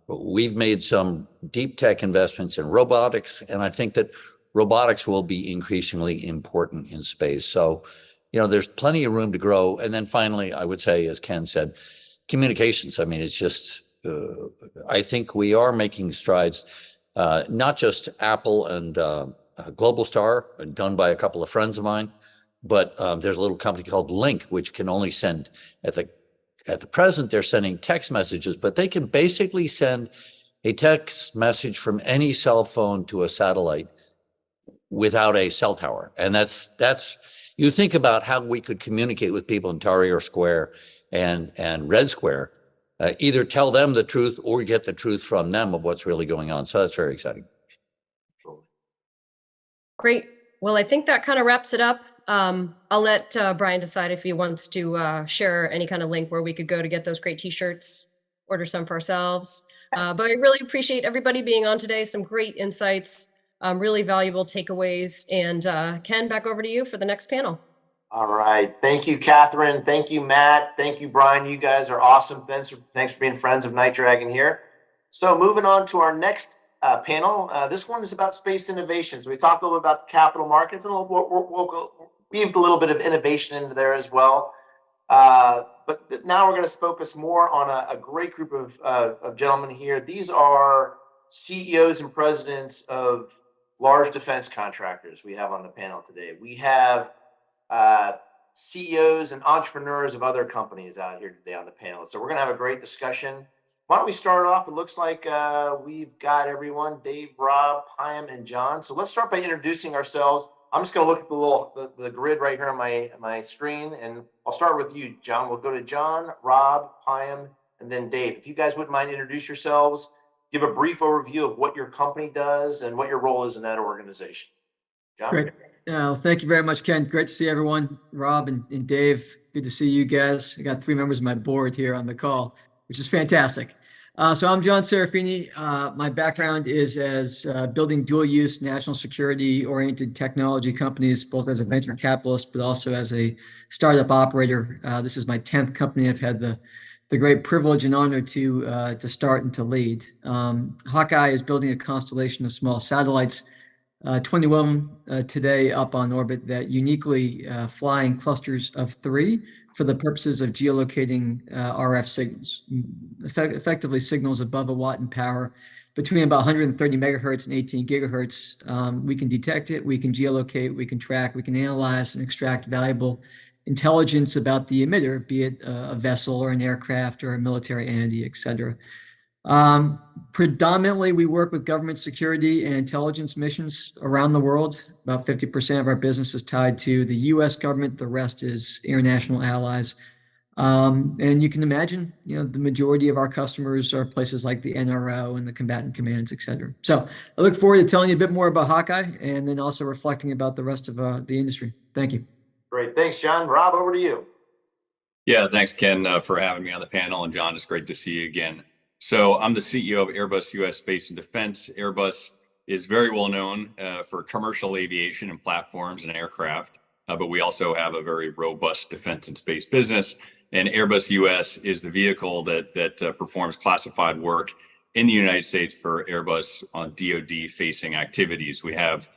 we've made some deep tech investments in robotics, and I think that robotics will be increasingly important in space. So, there's plenty of room to grow. And then finally, I would say, as Ken said, communications. I mean, it's just, I think we are making strides, not just Apple and Globalstar, done by a couple of friends of mine, but there's a little company called Link, which can only send, at the present, they're sending text messages, but they can basically send a text message from any cell phone to a satellite without a cell tower. And that's you think about how we could communicate with people in Tahrir Square and Red Square, either tell them the truth or get the truth from them of what's really going on. So that's very exciting. Great. Well, I think that kind of wraps it up. I'll let Bryan decide if he wants to share any kind of link where we could go to get those great t-shirts, order some for ourselves. But I really appreciate everybody being on today. Some great insights, really valuable takeaways. And Ken, back over to you for the next panel. All right. Thank you, Katherine. Thank you, Matt. Thank you, Bryan. You guys are awesome. Thanks for being friends of NightDragon here. So moving on to our next panel. This one is about space innovation. So we talked a little about the capital markets, and we'll weave a little bit of innovation into there as well. But now we're going to focus more on a great group of gentlemen here. These are CEOs and presidents of large defense contractors we have on the panel today. We have CEOs and entrepreneurs of other companies out here today on the panel. So we're going to have a great discussion. Why don't we start off? It looks like we've got everyone, Dave, Rob, Payam, and John. So let's start by introducing ourselves. I'm just going to look at the grid right here on my screen, and I'll start with you, John. We'll go to John, Rob, Payam, and then Dave. If you guys wouldn't mind, introduce yourselves, give a brief overview of what your company does and what your role is in that organization. John? Great. Thank you very much, Ken. Great to see everyone. Rob and Dave, good to see you guys. I got 3 members of my board here on the call, which is fantastic. So I'm John Serafini. My background is as building dual-use national security-oriented technology companies, both as a venture capitalist, but also as a startup operator. This is my 10th company. I've had the great privilege and honor to start and to lead. Hawkeye is building a constellation of small satellites, 21 today up on orbit, that uniquely fly in clusters of 3 for the purposes of geolocating RF signals, effectively signals above a watt in power, between about 130 megahertz and 18 gigahertz. We can detect it, we can geolocate, we can track, we can analyze and extract valuable intelligence about the emitter, be it a vessel or an aircraft or a military entity, et cetera. Predominantly, we work with government security and intelligence missions around the world. About 50% of our business is tied to the US government. The rest is international allies. And you can imagine, the majority of our customers are places like the NRO and the combatant commands, et cetera. So I look forward to telling you a bit more about Hawkeye and then also reflecting about the rest of the industry. Thank you. Great. Thanks, John. Rob, over to you. Yeah, thanks, Ken, for having me on the panel. And John, it's great to see you again. So I'm the CEO of Airbus US Space and Defense. Airbus is very well known for commercial aviation and platforms and aircraft, but we also have a very robust defense and space business. And Airbus US is the vehicle that performs classified work in the United States for Airbus on DoD-facing activities. We have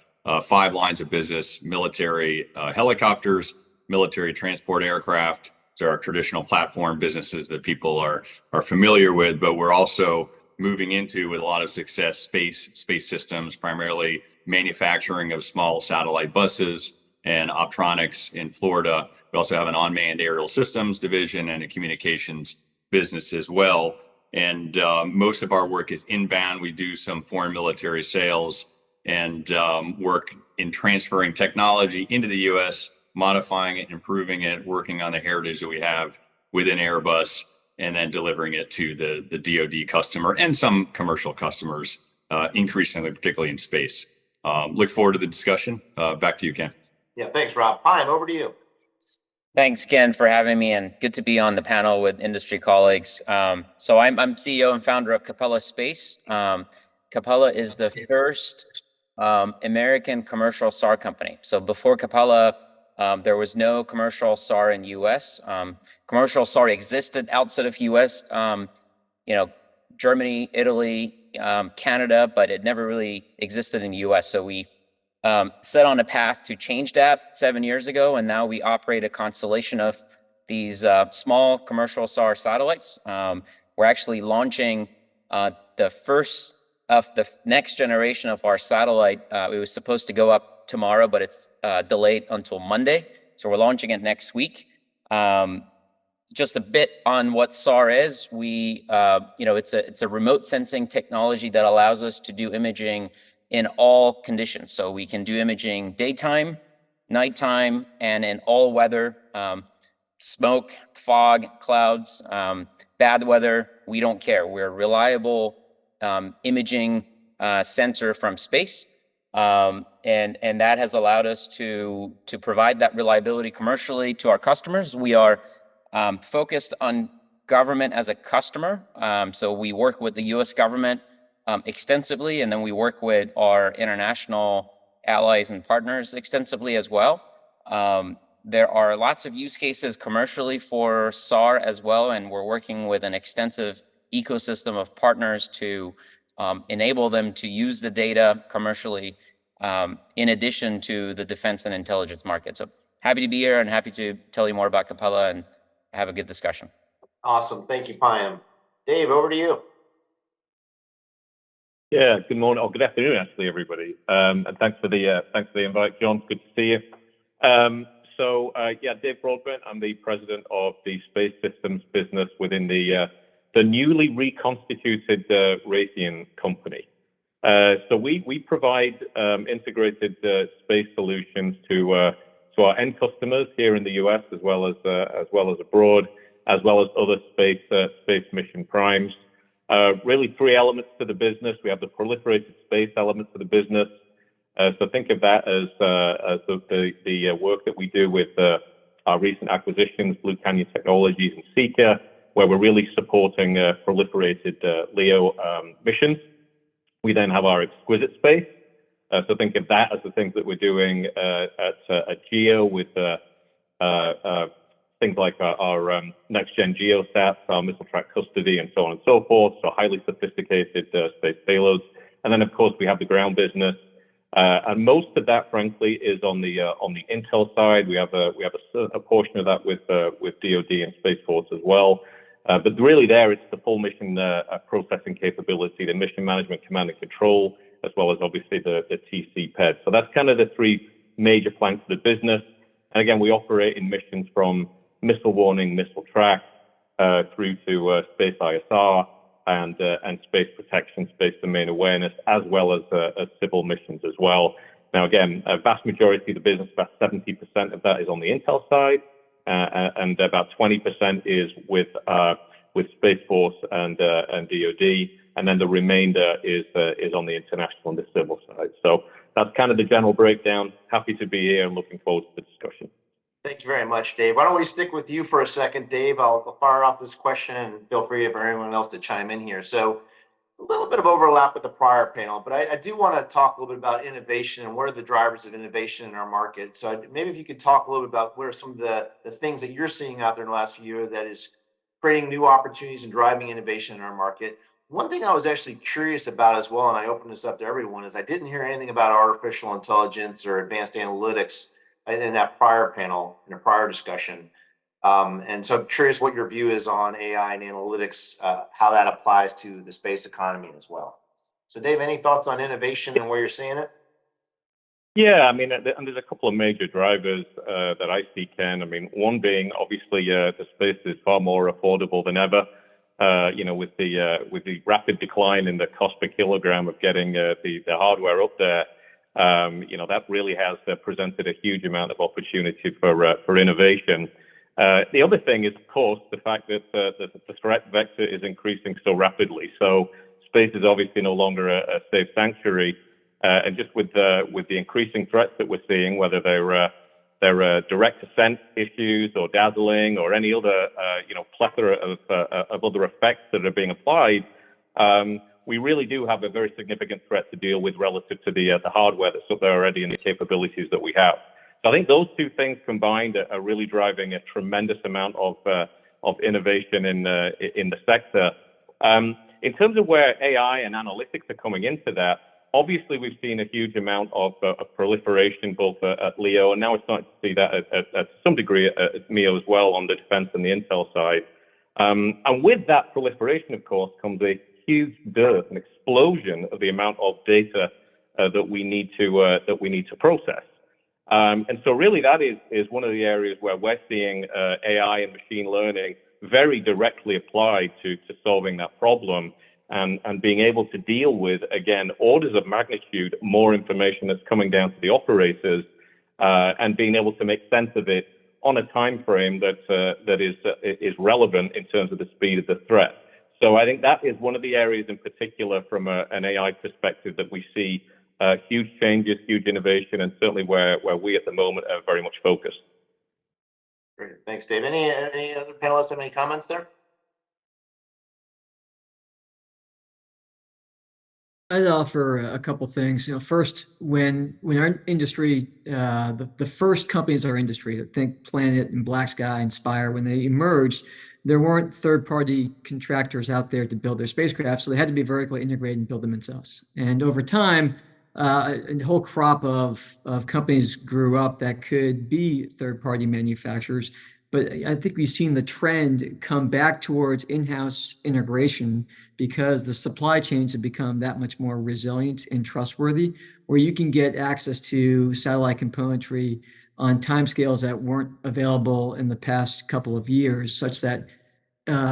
5 lines of business: military helicopters, military transport aircraft, So our traditional platform businesses that people are familiar with, but we're also moving into, with a lot of success, space systems, primarily manufacturing of small satellite buses and optronics in Florida. We also have an unmanned aerial systems division and a communications business as well. And most of our work is inbound. We do some foreign military sales and work in transferring technology into the US, modifying it, improving it, working on the heritage that we have within Airbus, and then delivering it to the DoD customer and some commercial customers, increasingly, particularly in space. Look forward to the discussion. Back to you, Ken. Yeah, thanks, Rob. Pine, over to you. Thanks, Ken, for having me, and good to be on the panel with industry colleagues. So I'm CEO and founder of Capella Space. Capella is the first American commercial SAR company. So before Capella, there was no commercial SAR in US. Commercial SAR existed outside of US, Germany, Italy, Canada, but it never really existed in the US. So we set on a path to change that 7 years ago, and now we operate a constellation of these small commercial SAR satellites. We're actually launching the first of the next generation of our satellite. It was supposed to go up tomorrow, but it's delayed until Monday. So we're launching it next week. Just a bit on what SAR is. It's a remote sensing technology that allows us to do imaging in all conditions. So we can do imaging daytime, nighttime, and in all weather, smoke, fog, clouds, bad weather. We don't care. We're a reliable imaging sensor from space. And that has allowed us to provide that reliability commercially to our customers. We are focused on government as a customer. So we work with the US government extensively, and then we work with our international allies and partners extensively as well. There are lots of use cases commercially for SAR as well, and we're working with an extensive ecosystem of partners to enable them to use the data commercially, in addition to the defense and intelligence market. So happy to be here and happy to tell you more about Capella and have a good discussion. Awesome. Thank you, Payam. Dave, over to you. Yeah, good morning or good afternoon, actually, everybody. And thanks for the invite, John. Good to see you. Dave Broadbent. I'm the president of the space systems business within the newly reconstituted Raytheon company. So we provide integrated space solutions to our end customers here in the U.S. as well as abroad, as well as other space mission primes. Really three elements to the business. We have the proliferated space element to the business. So think of that as the work that we do with our recent acquisitions, Blue Canyon Technologies and Seeker, where we're really supporting proliferated LEO missions. We then have our exquisite space. So think of that as the things that we're doing at GEO with things like our next-gen GeoSats, our missile track custody, and so on and so forth. So highly sophisticated space payloads. And then, of course, we have the ground business. And most of that, frankly, is on the intel side. We have a portion of that with DoD and Space Force as well. But really there, it's the full mission processing capability, the mission management, command and control, as well as obviously the TC/PED. So that's kind of the three major planks of the business. And again, we operate in missions from missile warning, missile track, through to space ISR and space protection, space domain awareness, as well as civil missions as well. Now, again, a vast majority of the business, about 70% of that is on the intel side, and about 20% is with Space Force and DoD, and then the remainder is on the international and the civil side. So that's kind of the general breakdown. Happy to be here and looking forward to the discussion. Thank you very much, Dave. Why don't we stick with you for a second, Dave? I'll fire off this question and feel free for anyone else to chime in here. So a little bit of overlap with the prior panel, but I do want to talk a little bit about innovation and what are the drivers of innovation in our market. So maybe if you could talk a little bit about what are some of the things that you're seeing out there in the last few years that is creating new opportunities and driving innovation in our market. One thing I was actually curious about as well, and I open this up to everyone, is I didn't hear anything about artificial intelligence or advanced analytics in that prior panel, in a prior discussion. And so I'm curious what your view is on AI and analytics, how that applies to the space economy as well. So Dave, any thoughts on innovation and where you're seeing it? Yeah, I mean, and there's a couple of major drivers that I see, Ken. I mean, one being obviously the space is far more affordable than ever. With the rapid decline in the cost per kilogram of getting the hardware up there, that really has presented a huge amount of opportunity for innovation. The other thing is, of course, the fact that the threat vector is increasing so rapidly. So space is obviously no longer a safe sanctuary. And just with the increasing threats that we're seeing, whether they're direct ascent issues or dazzling or any other plethora of other effects that are being applied, we really do have a very significant threat to deal with relative to the hardware that's up there already and the capabilities that we have. So I think those two things combined are really driving a tremendous amount of innovation in the sector. In terms of where AI and analytics are coming into that, obviously, we've seen a huge amount of proliferation both at LEO, and now we're starting to see that at some degree at MEO as well on the defense and the intel side. And with that proliferation, of course, comes a huge dearth, an explosion of the amount of data that we need to process. And so really that is one of the areas where we're seeing AI and machine learning very directly applied to solving that problem. And being able to deal with, again, orders of magnitude more information that's coming down to the operators, and being able to make sense of it on a time frame that is relevant in terms of the speed of the threat. So I think that is one of the areas in particular from an AI perspective that we see huge changes, huge innovation, and certainly where we at the moment are very much focused. Great, thanks, Dave. Any other panelists have any comments there? I'd offer a couple things. First, when our industry, the first companies in our industry, think Planet and Black Sky and Spire, when they emerged, there weren't third-party contractors out there to build their spacecraft, so they had to be vertically integrated and build them themselves. And over time, a whole crop of companies grew up that could be third-party manufacturers. But I think we've seen the trend come back towards in-house integration because the supply chains have become that much more resilient and trustworthy, where you can get access to satellite componentry on timescales that weren't available in the past couple of years, such that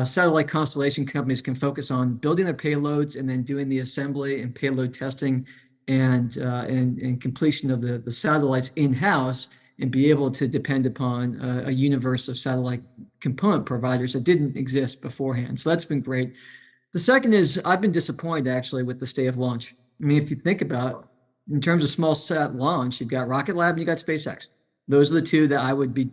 satellite constellation companies can focus on building their payloads and then doing the assembly and payload testing and completion of the satellites in-house, and be able to depend upon a universe of satellite component providers that didn't exist beforehand. So that's been great. The second is I've been disappointed actually with the state of launch. I mean, if you think about in terms of small sat launch, you've got Rocket Lab and you got SpaceX. Those are the two that I would be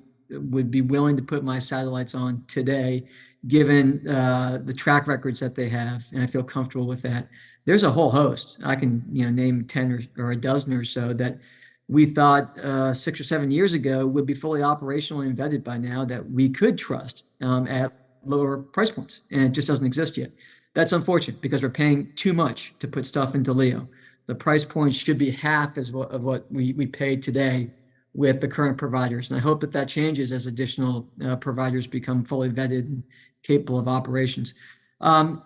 willing to put my satellites on today, given the track records that they have, and I feel comfortable with that. There's a whole host. I can name 10 or a dozen or so that we thought 6 or 7 years ago would be fully operational and vetted by now that we could trust at lower price points, and it just doesn't exist yet. That's unfortunate because we're paying too much to put stuff into LEO. The price point should be half of what we pay today with the current providers, and I hope that changes as additional providers become fully vetted and capable of operations.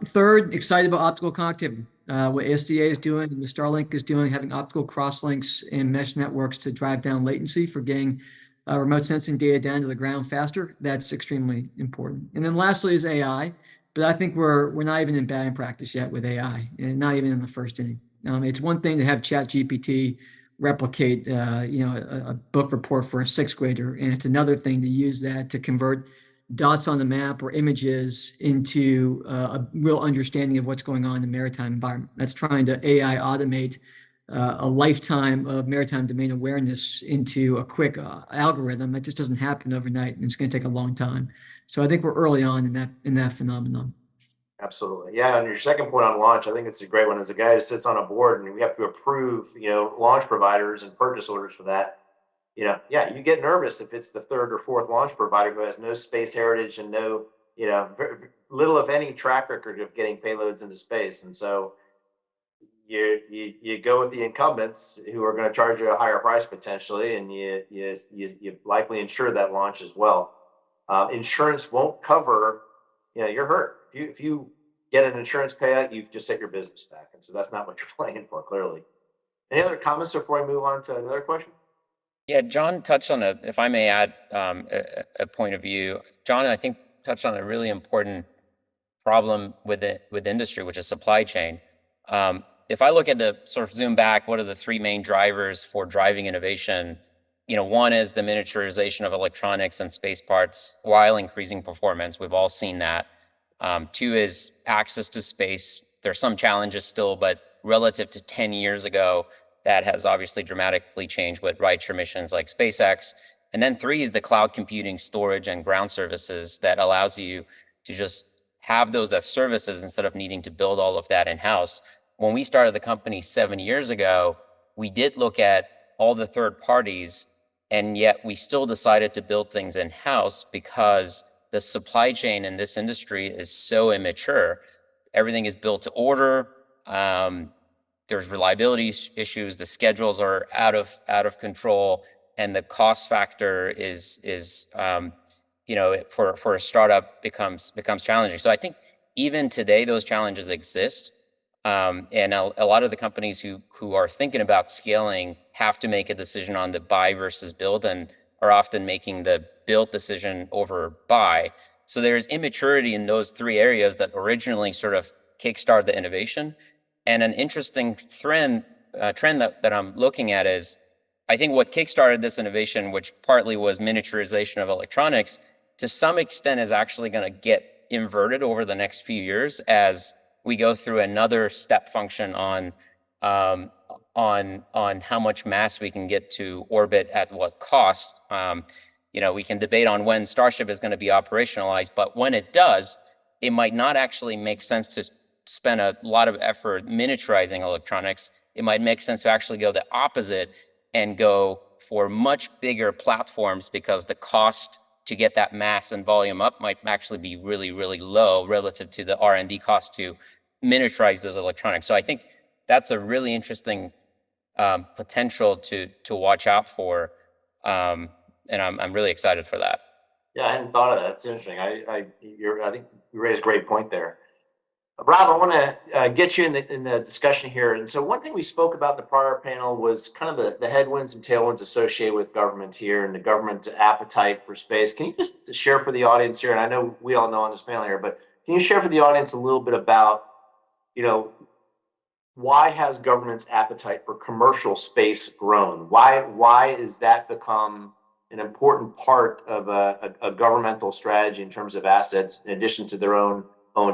Third, excited about optical connectivity. What SDA is doing and the Starlink is doing, having optical crosslinks and mesh networks to drive down latency for getting remote sensing data down to the ground faster. That's extremely important. And then lastly is AI, but I think we're not even in batting practice yet with AI, and not even in the first inning. It's one thing to have ChatGPT replicate a book report for a sixth grader, and it's another thing to use that to convert dots on the map or images into a real understanding of what's going on in the maritime environment. That's trying to AI automate a lifetime of maritime domain awareness into a quick algorithm. That just doesn't happen overnight, and it's going to take a long time. So I think we're early on in that phenomenon. Absolutely. Yeah. And your second point on launch, I think it's a great one. As a guy who sits on a board and we have to approve, launch providers and purchase orders for that, yeah, you get nervous if it's the third or fourth launch provider who has no space heritage and no, little if any track record of getting payloads into space. And so you go with the incumbents who are going to charge you a higher price potentially, and you likely ensure that launch as well. insurance won't cover, you're hurt. If you get an insurance payout, you've just set your business back. And so that's not what you're playing for, clearly. Any other comments before I move on to another question? Yeah, John touched on if I may add a point of view. John, I think, touched on a really important problem with industry, which is supply chain. If I look at the sort of zoom back, what are the three main drivers for driving innovation? One is the miniaturization of electronics and space parts while increasing performance. We've all seen that. Two is access to space. There are some challenges still, but relative to 10 years ago, that has obviously dramatically changed with rideshare missions like SpaceX. And then three is the cloud computing, storage, and ground services that allows you to just have those as services instead of needing to build all of that in-house. When we started the company 7 years ago, we did look at all the third parties, and yet we still decided to build things in-house because the supply chain in this industry is so immature. Everything is built to order. There's reliability issues. The schedules are out of control, and the cost factor is for a startup becomes challenging. So I think even today those challenges exist, and a lot of the companies who are thinking about scaling have to make a decision on the buy versus build, and are often making the build decision over buy. So there's immaturity in those three areas that originally sort of kickstart the innovation. And an interesting trend that I'm looking at is, I think what kickstarted this innovation, which partly was miniaturization of electronics, to some extent is actually going to get inverted over the next few years as we go through another step function on how much mass we can get to orbit at what cost. We can debate on when Starship is going to be operationalized, but when it does, it might not actually make sense to spend a lot of effort miniaturizing electronics. It might make sense to actually go the opposite and go for much bigger platforms, because the cost to get that mass and volume up might actually be really, really low relative to the R&D cost to miniaturize those electronics. So I think that's a really interesting potential to watch out for, and I'm really excited for that. Yeah, I hadn't thought of that. It's interesting. I think you raised a great point there. Rob, I want to get you in the discussion here. And so one thing we spoke about in the prior panel was kind of the headwinds and tailwinds associated with government here and the government appetite for space. Can you just share for the audience here, and I know we all know on this panel here, but can you share for the audience a little bit about, why has government's appetite for commercial space grown? Why has that become an important part of a governmental strategy in terms of assets, in addition to their owned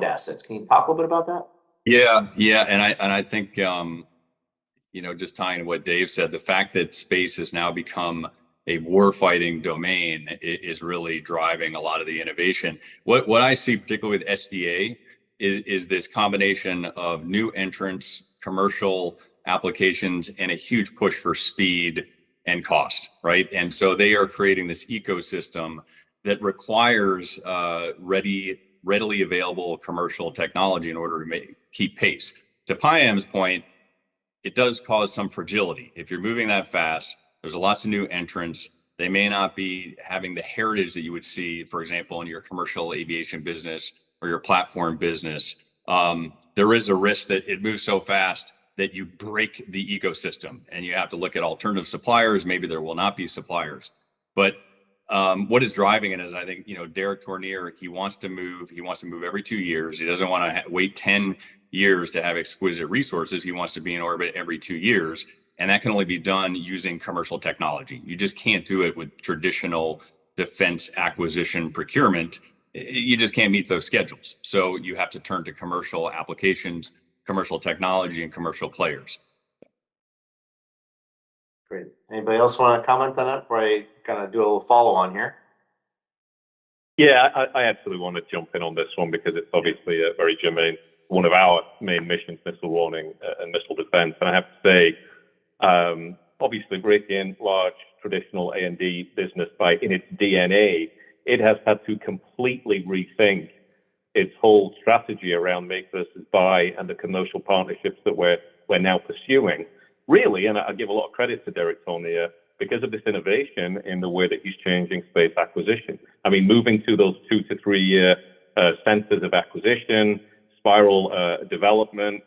assets? Can you talk a little bit about that? Yeah, and I think just tying to what Dave said, the fact that space has now become a warfighting domain is really driving a lot of the innovation. What I see particularly with SDA is this combination of new entrants, commercial applications, and a huge push for speed and cost, right? And so they are creating this ecosystem that requires readily available commercial technology in order to keep pace. To Payam's point, it does cause some fragility. If you're moving that fast, there's lots of new entrants. They may not be having the heritage that you would see, for example, in your commercial aviation business or your platform business. There is a risk that it moves so fast that you break the ecosystem, and you have to look at alternative suppliers. Maybe there will not be suppliers, but what is driving it is, I think, Derek Tournier, he wants to move every 2 years. He doesn't want to wait 10 years to have exquisite resources. He wants to be in orbit every 2 years. And that can only be done using commercial technology. You just can't do it with traditional defense acquisition procurement. You just can't meet those schedules. So you have to turn to commercial applications, commercial technology, and commercial players. Great. Anybody else want to comment on that before I kind of do a little follow on here? Yeah, I absolutely want to jump in on this one because it's obviously a very germane, one of our main missions, missile warning and missile defense. And I have to say, obviously Raytheon, large traditional A&D business in its DNA, it has had to completely rethink its whole strategy around make versus buy and the commercial partnerships that we're now pursuing. Really, and I give a lot of credit to Derek Tournier, because of this innovation in the way that he's changing space acquisition. I mean, moving to those 2 to 3 year centers of acquisition, spiral development,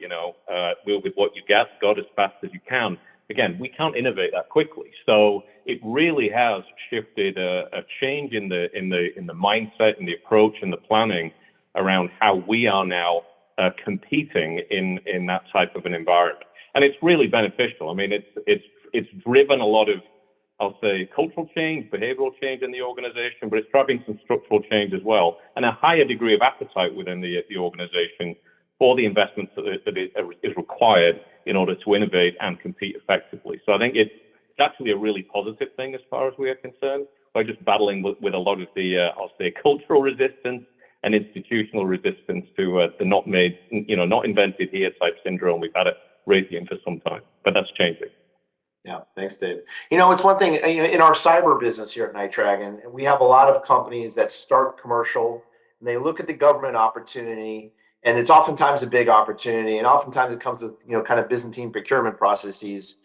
with what you get, go as fast as you can. Again, we can't innovate that quickly. So it really has shifted a change in the mindset and the approach and the planning around how we are now competing in that type of an environment. And it's really beneficial. I mean, it's driven a lot of, I'll say, cultural change, behavioral change in the organization, but it's driving some structural change as well, and a higher degree of appetite within the organization for the investments that is required in order to innovate and compete effectively. So I think it's actually a really positive thing as far as we are concerned. We're just battling with a lot of the, I'll say, cultural resistance and institutional resistance to the not invented here type syndrome. We've had it raging for some time, but that's changing. Yeah, thanks, Dave. It's one thing in our cyber business here at NightDragon, and we have a lot of companies that start commercial and they look at the government opportunity, and it's oftentimes a big opportunity, and oftentimes it comes with kind of Byzantine procurement processes,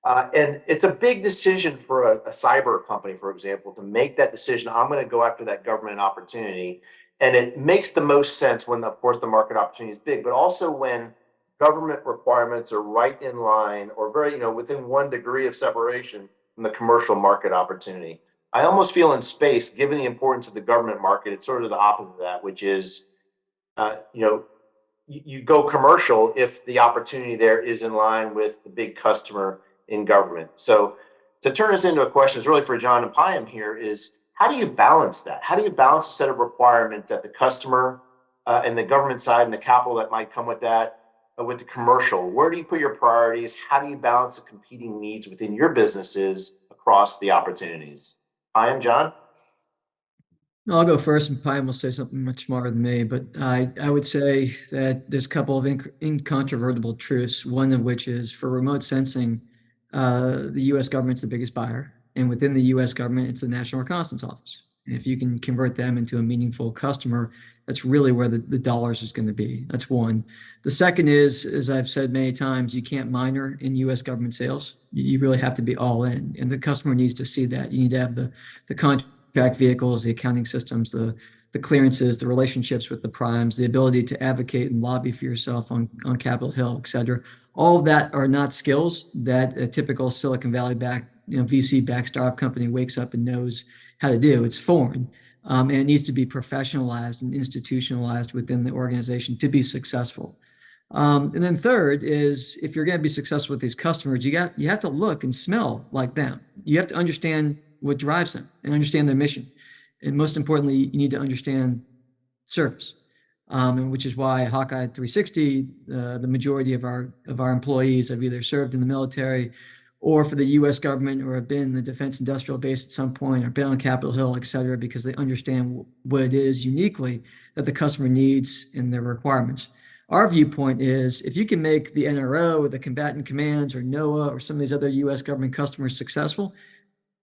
and it's a big decision for a cyber company, for example, to make that decision. I'm going to go after that government opportunity, and it makes the most sense when, of course, the market opportunity is big, but also when government requirements are right in line or very, within 1 degree of separation from the commercial market opportunity. I almost feel in space, given the importance of the government market, it's sort of the opposite of that, which is, you go commercial if the opportunity there is in line with the big customer in government. So to turn this into a question is really for John and Payam here is, how do you balance that? How do you balance a set of requirements at the customer and the government side and the capital that might come with that, with the commercial? Where do you put your priorities? How do you balance the competing needs within your businesses across the opportunities? Payam, John? I'll go first, and Payam will say something much smarter than me, but I would say that there's a couple of incontrovertible truths, one of which is for remote sensing, the U.S. government's the biggest buyer, and within the U.S. government, it's the National Reconnaissance Office. And if you can convert them into a meaningful customer, that's really where the dollars is going to be. That's one. The second is, as I've said many times, you can't minor in U.S. government sales. You really have to be all in, and the customer needs to see that. You need to have the contract vehicles, the accounting systems, the clearances, the relationships with the primes, the ability to advocate and lobby for yourself on Capitol Hill, et cetera. All of that are not skills that a typical Silicon Valley VC-backed startup company wakes up and knows how to do. It's foreign, and it needs to be professionalized and institutionalized within the organization to be successful. And then third is, if you're going to be successful with these customers, you have to look and smell like them. You have to understand what drives them and understand their mission. And most importantly, you need to understand service, and which is why Hawkeye 360, the majority of our employees have either served in the military or for the U.S. government, or have been in the defense industrial base at some point, or been on Capitol Hill, et cetera, because they understand what it is uniquely that the customer needs in their requirements. Our viewpoint is, if you can make the NRO or the combatant commands or NOAA or some of these other U.S. government customers successful,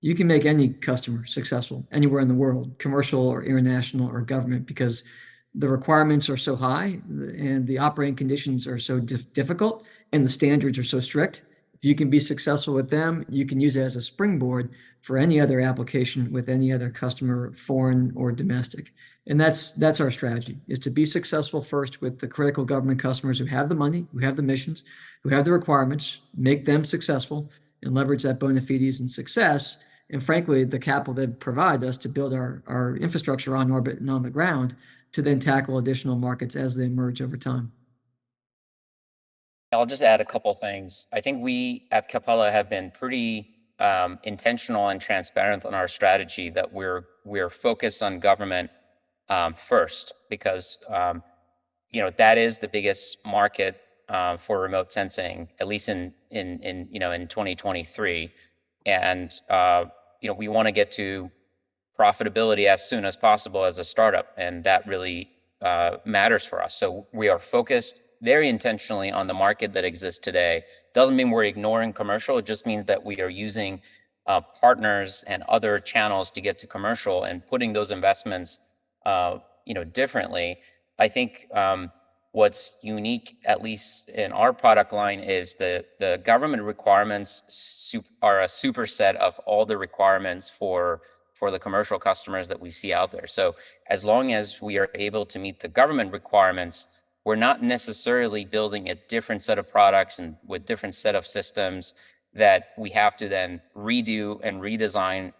you can make any customer successful anywhere in the world, commercial or international or government, because the requirements are so high and the operating conditions are so difficult and the standards are so strict. If you can be successful with them, you can use it as a springboard for any other application with any other customer, foreign or domestic. And that's our strategy, is to be successful first with the critical government customers who have the money, who have the missions, who have the requirements, make them successful and leverage that bona fides and success. And frankly, the capital they provide us to build our infrastructure on orbit and on the ground to then tackle additional markets as they emerge over time. I'll just add a couple things. I think we at Capella have been pretty intentional and transparent on our strategy that we're focused on government first, because that is the biggest market for remote sensing, at least in 2023, and we want to get to profitability as soon as possible as a startup, and that really matters for us. So we are focused very intentionally on the market that exists today. Doesn't mean we're ignoring commercial. It just means that we are using partners and other channels to get to commercial and putting those investments differently. I think what's unique, at least in our product line, is the government requirements are a superset of all the requirements for the commercial customers that we see out there. So as long as we are able to meet the government requirements, we're not necessarily building a different set of products and with different set of systems that we have to then redo and redesign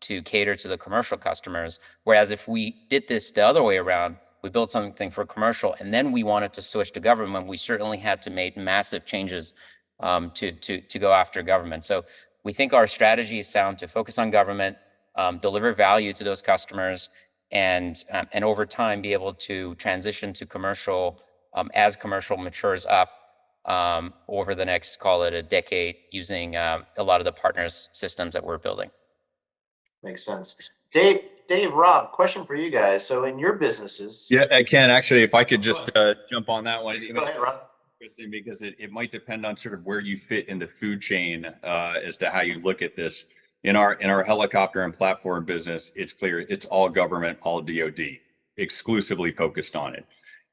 to cater to the commercial customers. Whereas if we did this the other way around, we built something for commercial and then we wanted to switch to government, we certainly had to make massive changes to go after government. So we think our strategy is sound to focus on government, deliver value to those customers, and over time be able to transition to commercial as commercial matures up over the next, call it a decade, using a lot of the partners systems that we're building. Makes sense. Dave, Rob, question for you guys. So in your businesses. Yeah, I can actually, if I could just jump on that one. Go ahead, Rob. Because it might depend on sort of where you fit in the food chain as to how you look at this. In our helicopter and platform business, it's clear it's all government, all DoD, exclusively focused on it.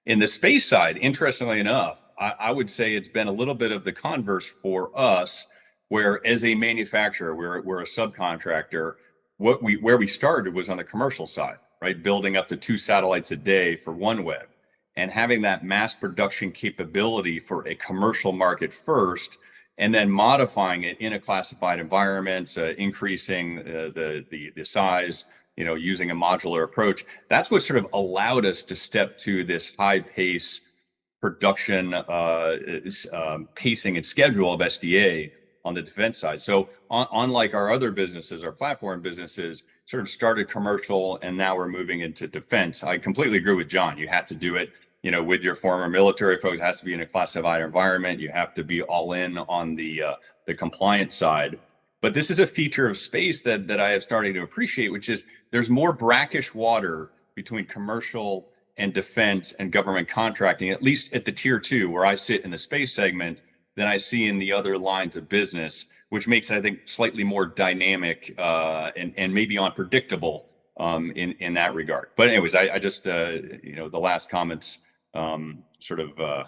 In the space side, interestingly enough, I would say it's been a little bit of the converse for us, where as a manufacturer, we're a subcontractor. Where we started was on the commercial side, right? Building up to 2 satellites a day for OneWeb and having that mass production capability for a commercial market first, and then modifying it in a classified environment, increasing the size, using a modular approach. That's what sort of allowed us to step to this high pace production pacing and schedule of SDA on the defense side. So unlike our other businesses, our platform businesses sort of started commercial and now we're moving into defense. I completely agree with John. You had to do it, with your former military folks. It has to be in a classified environment. You have to be all in on the compliance side. But this is a feature of space that I have started to appreciate, which is there's more brackish water between commercial and defense and government contracting, at least at the tier 2, where I sit in the space segment, than I see in the other lines of business, which makes it, I think, slightly more dynamic and maybe unpredictable in that regard. But anyways, I just, the last comments sort of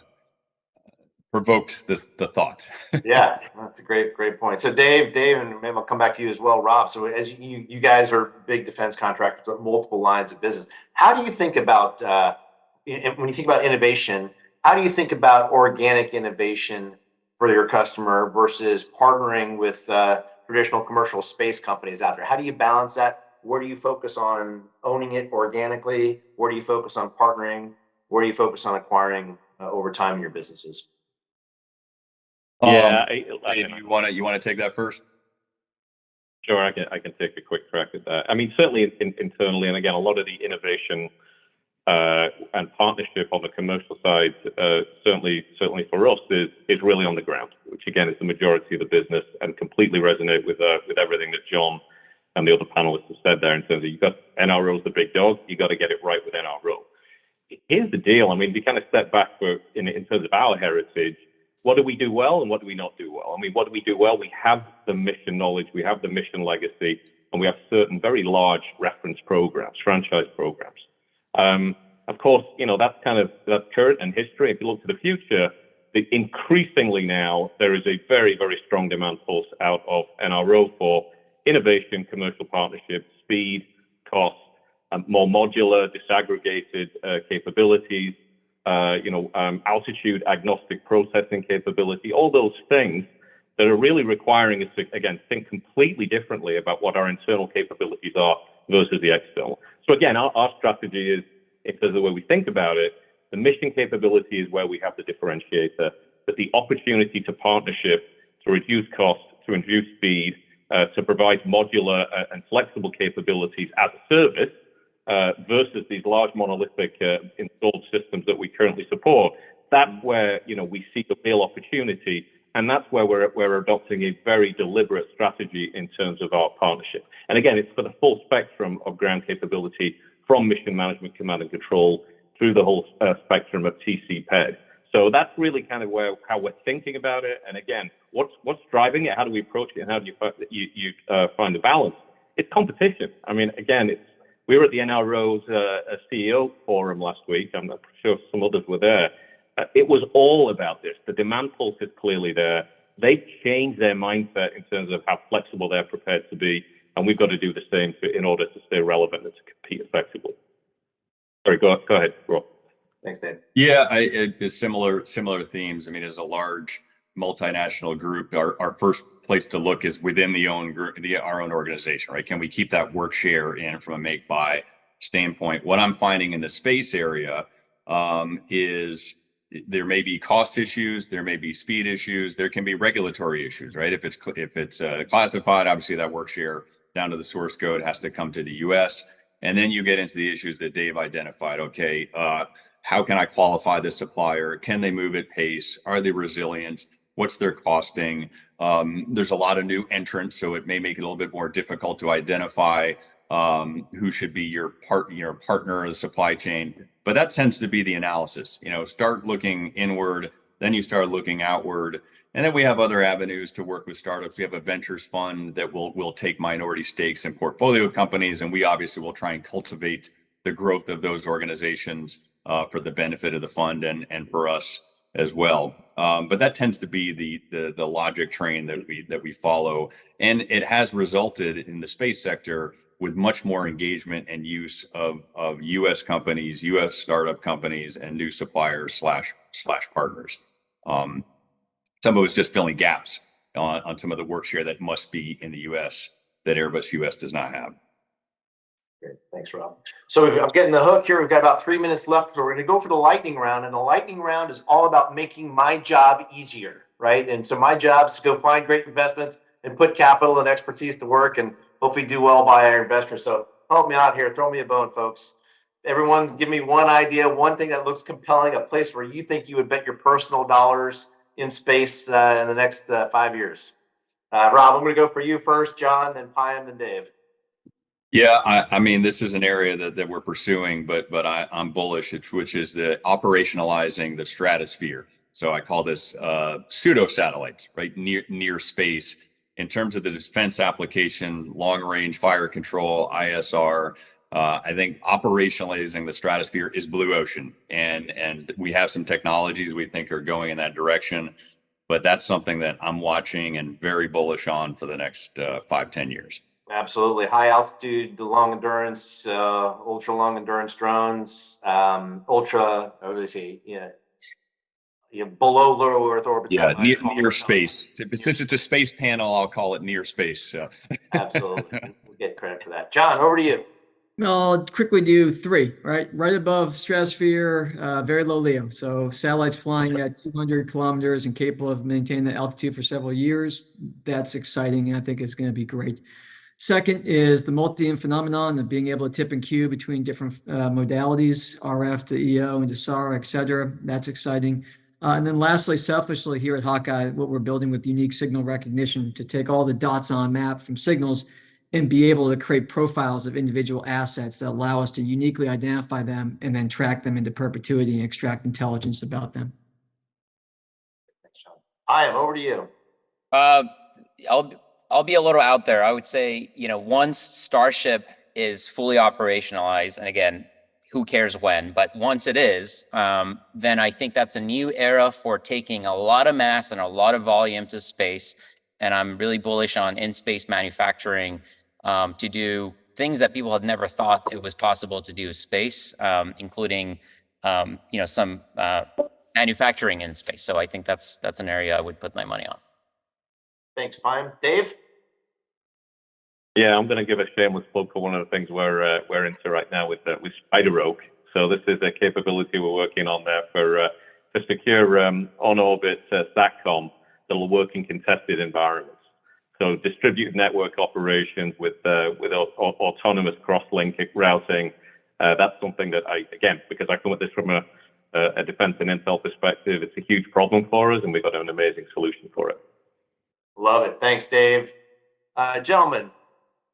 provoked the thought. Yeah, that's a great point. So Dave, and maybe I'll come back to you as well, Rob. So as you guys are big defense contractors with multiple lines of business, how do you think about, when you think about innovation, how do you think about organic innovation for your customer versus partnering with traditional commercial space companies out there? How do you balance that? Where do you focus on owning it organically? Where do you focus on partnering? Where do you focus on acquiring over time in your businesses? Yeah, you want to take that first? Sure, I can take a quick crack at that. I mean, certainly internally, and again, a lot of the innovation and partnership on the commercial side, certainly for us, is really on the ground, which again is the majority of the business, and completely resonate with everything that John and the other panelists have said there in terms of you've got NRO's the big dog, you got to get it right with NRO. Here's the deal. I mean, we kind of step back in terms of our heritage. What do we do well and what do we not do well? I mean, what do we do well? We have the mission knowledge, we have the mission legacy, and we have certain very large reference programs, franchise programs. Of course, that's current and history. If you look to the future, increasingly now, there is a very, very strong demand pulse out of NRO for innovation, commercial partnerships, speed, cost, more modular, disaggregated capabilities, altitude agnostic processing capability, all those things that are really requiring us to, again, think completely differently about what our internal capabilities are versus the external. So again, our strategy is, if there's a way we think about it, the mission capability is where we have the differentiator, but the opportunity to partnership, to reduce cost, to reduce speed, to provide modular and flexible capabilities as a service versus these large monolithic installed systems that we currently support. That's where we see the real opportunity, and that's where we're adopting a very deliberate strategy in terms of our partnership. And again, it's for the full spectrum of ground capability, from mission management, command and control, through the whole spectrum of TC/PED. So that's really kind of how we're thinking about it. And again, what's driving it? How do we approach it? And how do you find the balance? It's competition. I mean, again, We were at the NRO's CEO forum last week. I'm sure some others were there. It was all about this. The demand pulse is clearly there. They've changed their mindset in terms of how flexible they're prepared to be, and we've got to do the same in order to stay relevant and to compete effectively. Sorry, go ahead, Rob. Thanks, Dave. Yeah, it's similar themes. I mean, as a large multinational group, our first place to look is within our own organization, right? Can we keep that work share in from a make buy standpoint? What I'm finding in the space area is there may be cost issues, there may be speed issues, there can be regulatory issues, right? If it's classified, obviously that work share down to the source code has to come to the US. And then you get into the issues that Dave identified. Okay, how can I qualify the supplier? Can they move at pace? Are they resilient? What's their costing? There's a lot of new entrants, so it may make it a little bit more difficult to identify who should be your partner in the supply chain. But that tends to be the analysis. Start looking inward, then you start looking outward. And then we have other avenues to work with startups. We have a ventures fund that will take minority stakes in portfolio companies, and we obviously will try and cultivate the growth of those organizations for the benefit of the fund and for us as well. But that tends to be the logic train that we follow, and it has resulted in the space sector with much more engagement and use of U.S. companies, U.S. startup companies, and new suppliers slash partners. Some of it's just filling gaps on some of the work share that must be in the U.S. that Airbus U.S. does not have. Great. Thanks, Rob. So I'm getting the hook here. We've got about 3 minutes left. So we're going to go for the lightning round. And the lightning round is all about making my job easier, right? And so my job is to go find great investments and put capital and expertise to work and hopefully do well by our investors. So help me out here. Throw me a bone, folks. Everyone give me one idea, one thing that looks compelling, a place where you think you would bet your personal dollars in space in the next 5 years. Rob, I'm going to go for you first, John, then Payam, then Dave. Yeah, I mean, this is an area that we're pursuing, but I'm bullish, which is the operationalizing the stratosphere. So I call this pseudo satellites, right? Near space. In terms of the defense application, long range fire control, ISR, I think operationalizing the stratosphere is blue ocean, and we have some technologies we think are going in that direction, but that's something that I'm watching and very bullish on for the next 5-10 years. Absolutely. High altitude, long endurance, ultra long endurance drones, below low Earth orbit. Yeah, near space. Since it's a space panel, I'll call it near space. So. Absolutely. We'll get credit for that. John, over to you. I'll quickly do 3, right? Right above stratosphere, very low LEO. So satellites flying at 200 kilometers and capable of maintaining the altitude for several years. That's exciting, and I think it's going to be great. Second is the multi-beam phenomenon of being able to tip and cue between different modalities, RF to EO and to SAR, et cetera. That's exciting. And then lastly, selfishly here at Hawkeye, what we're building with unique signal recognition to take all the dots on a map from signals and be able to create profiles of individual assets that allow us to uniquely identify them and then track them into perpetuity and extract intelligence about them. Thanks, John. I am over to you. I'll be a little out there. I would say, once Starship is fully operationalized, and again, who cares when, but once it is, then I think that's a new era for taking a lot of mass and a lot of volume to space. And I'm really bullish on in-space manufacturing to do things that people had never thought it was possible to do in space, including, some manufacturing in space. So I think that's an area I would put my money on. Thanks, Payam. Dave? Yeah, I'm going to give a shameless plug for one of the things we're into right now with Spider Oak. So this is a capability we're working on there for secure on-orbit SATCOM that will work in contested environments. So distributed network operations with autonomous cross-link routing. That's something that because I come at this from a defense and intel perspective, it's a huge problem for us, and we've got an amazing solution for it. Love it. Thanks, Dave. Gentlemen,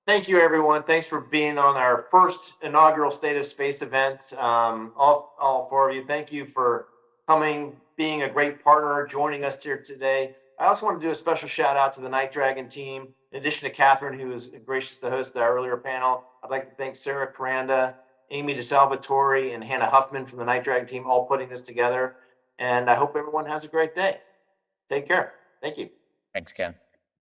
thank you, everyone. Thanks for being on our first inaugural State of Space event. All 4 of you, thank you for coming, being a great partner, joining us here today. I also want to do a special shout out to the NightDragon team. In addition to Katherine, who was gracious to host our earlier panel, I'd like to thank Sarah Caranda, Amy DeSalvatore, and Hannah Huffman from the NightDragon team, all putting this together. And I hope everyone has a great day. Take care. Thank you. Thanks, Ken.